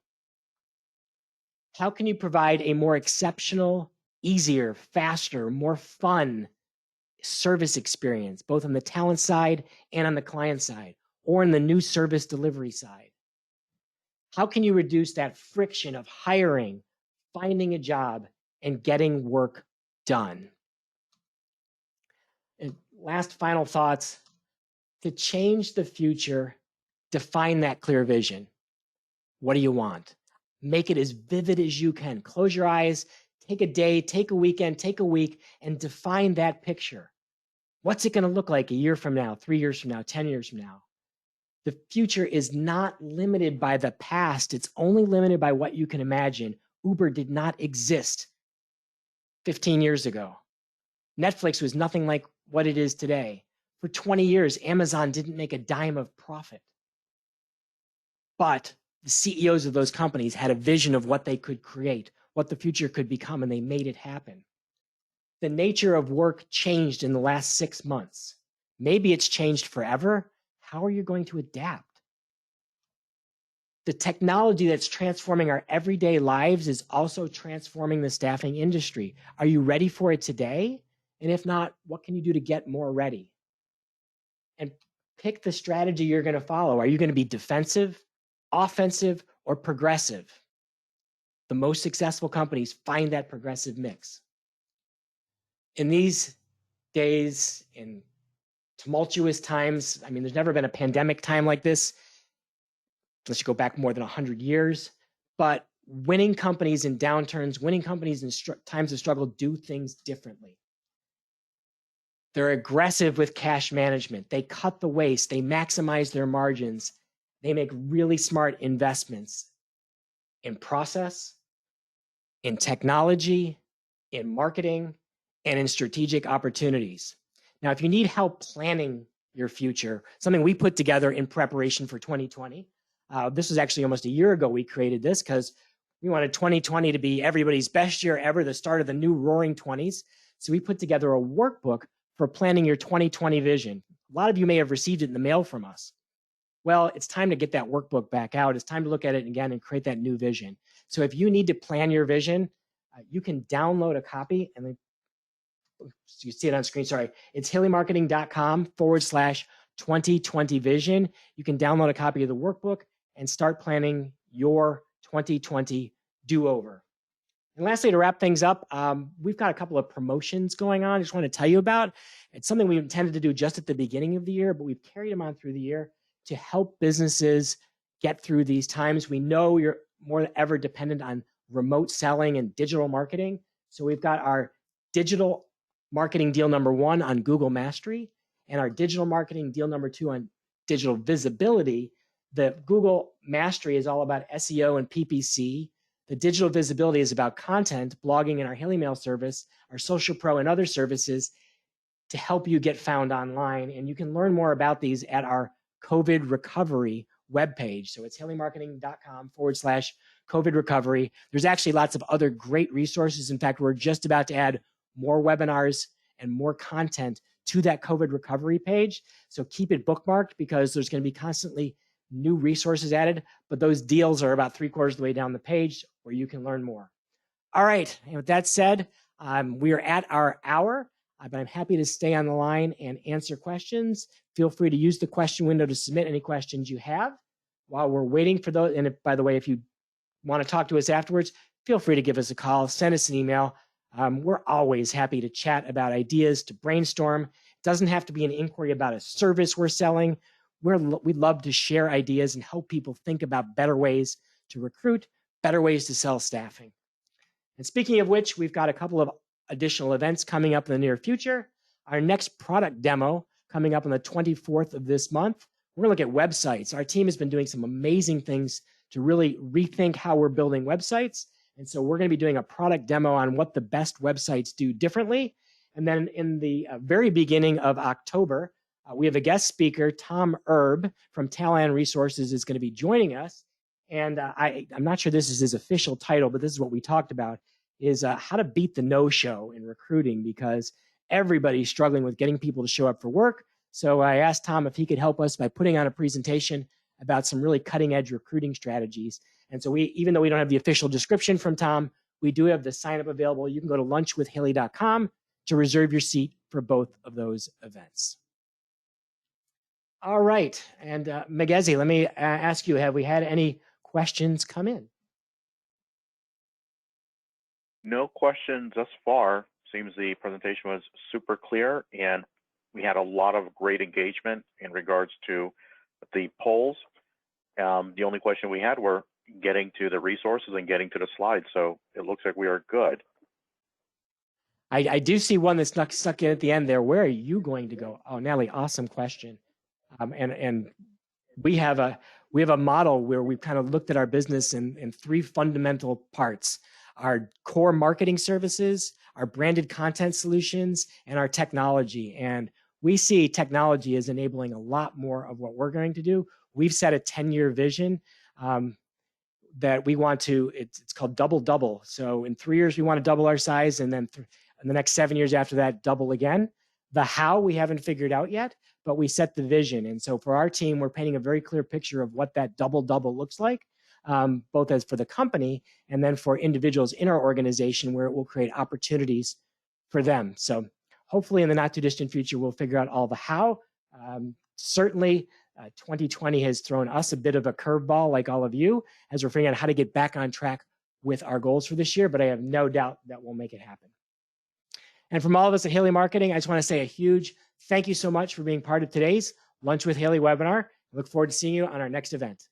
How can you provide a more exceptional, easier, faster, more fun service experience, both on the talent side and on the client side, or in the new service delivery side? How can you reduce that friction of hiring, finding a job, and getting work done? And last final thoughts. To change the future, define that clear vision. What do you want? Make it as vivid as you can. Close your eyes, take a day, take a weekend, take a week, and define that picture. What's it going to look like a year from now, 3 years from now, 10 years from now? The future is not limited by the past. It's only limited by what you can imagine. Uber did not exist 15 years ago. Netflix was nothing like what it is today. For 20 years, Amazon didn't make a dime of profit. But the CEOs of those companies had a vision of what they could create, what the future could become, and they made it happen. The nature of work changed in the last 6 months. Maybe it's changed forever. How are you going to adapt? The technology that's transforming our everyday lives is also transforming the staffing industry. Are you ready for it today? And if not, what can you do to get more ready? And pick the strategy you're going to follow. Are you going to be defensive, offensive, or progressive? The most successful companies find that progressive mix. In these days, in tumultuous times, there's never been a pandemic time like this, unless you go back more than 100 years. But winning companies in downturns, winning companies in times of struggle do things differently. They're aggressive with cash management. They cut the waste. They maximize their margins. They make really smart investments in process, in technology, in marketing, and in strategic opportunities. Now, if you need help planning your future, something we put together in preparation for 2020, this was actually almost a year ago we created this because we wanted 2020 to be everybody's best year ever, the start of the new roaring 20s. So we put together a workbook for planning your 2020 vision. A lot of you may have received it in the mail from us. Well, it's time to get that workbook back out. It's time to look at it again and create that new vision. So if you need to plan your vision, you can download a copy and you see it on screen, sorry. It's haleymarketing.com/2020 vision. You can download a copy of the workbook and start planning your 2020 do-over. And lastly, to wrap things up, we've got a couple of promotions going on I just want to tell you about. It's something we intended to do just at the beginning of the year, but we've carried them on through the year to help businesses get through these times. We know you're more than ever dependent on remote selling and digital marketing. So we've got our digital marketing deal number 1 on Google Mastery and our digital marketing deal number 2 on digital visibility. The Google Mastery is all about SEO and PPC. The digital visibility is about content, blogging in our Haley Mail service, our Social Pro and other services to help you get found online. And you can learn more about these at our COVID recovery webpage. So it's haleymarketing.com/COVID recovery. There's actually lots of other great resources. In fact, we're just about to add more webinars and more content to that COVID recovery page. So keep it bookmarked because there's going to be constantly new resources added, but those deals are about 3/4 of the way down the page where you can learn more. All right, and with that said, we are at our hour, but I'm happy to stay on the line and answer questions. Feel free to use the question window to submit any questions you have. While we're waiting for those, and by the way, if you want to talk to us afterwards, feel free to give us a call, send us an email. We're always happy to chat about ideas, to brainstorm. It doesn't have to be an inquiry about a service we're selling. We'd love to share ideas and help people think about better ways to recruit, better ways to sell staffing. And speaking of which, we've got a couple of additional events coming up in the near future. Our next product demo coming up on the 24th of this month. We're going to look at websites. Our team has been doing some amazing things to really rethink how we're building websites. And so we're going to be doing a product demo on what the best websites do differently. And then in the very beginning of October, we have a guest speaker, Tom Erb from Talent Resources is going to be joining us. And I'm not sure this is his official title, but this is what we talked about, is how to beat the no-show in recruiting, because everybody's struggling with getting people to show up for work. So I asked Tom if he could help us by putting on a presentation about some really cutting-edge recruiting strategies. And so even though we don't have the official description from Tom, we do have the sign-up available. You can go to lunchwithhaley.com to reserve your seat for both of those events. All right, and Megezi, let me ask you, have we had any questions come in? No questions thus far. Seems the presentation was super clear, and we had a lot of great engagement in regards to the polls. The only question we had were getting to the resources and getting to the slides, so it looks like we are good. I do see one that's stuck in at the end there. Where are you going to go? Oh, Natalie, awesome question. And we have a model where we've kind of looked at our business in 3 fundamental parts: our core marketing services, our branded content solutions, and our technology. And we see technology as enabling a lot more of what we're going to do. We've set a 10-year vision that we want to, it's called double. So in 3 years, we want to double our size, and then in the next 7 years after that, double again. The how we haven't figured out yet, but we set the vision. And so for our team, we're painting a very clear picture of what that double looks like, both as for the company and then for individuals in our organization, where it will create opportunities for them. So hopefully in the not too distant future, we'll figure out all the how. Certainly 2020 has thrown us a bit of a curveball, like all of you, as we're figuring out how to get back on track with our goals for this year, but I have no doubt that we'll make it happen. And from all of us at Haley Marketing, I just want to say a huge thank you so much for being part of today's Lunch with Haley webinar. I look forward to seeing you on our next event.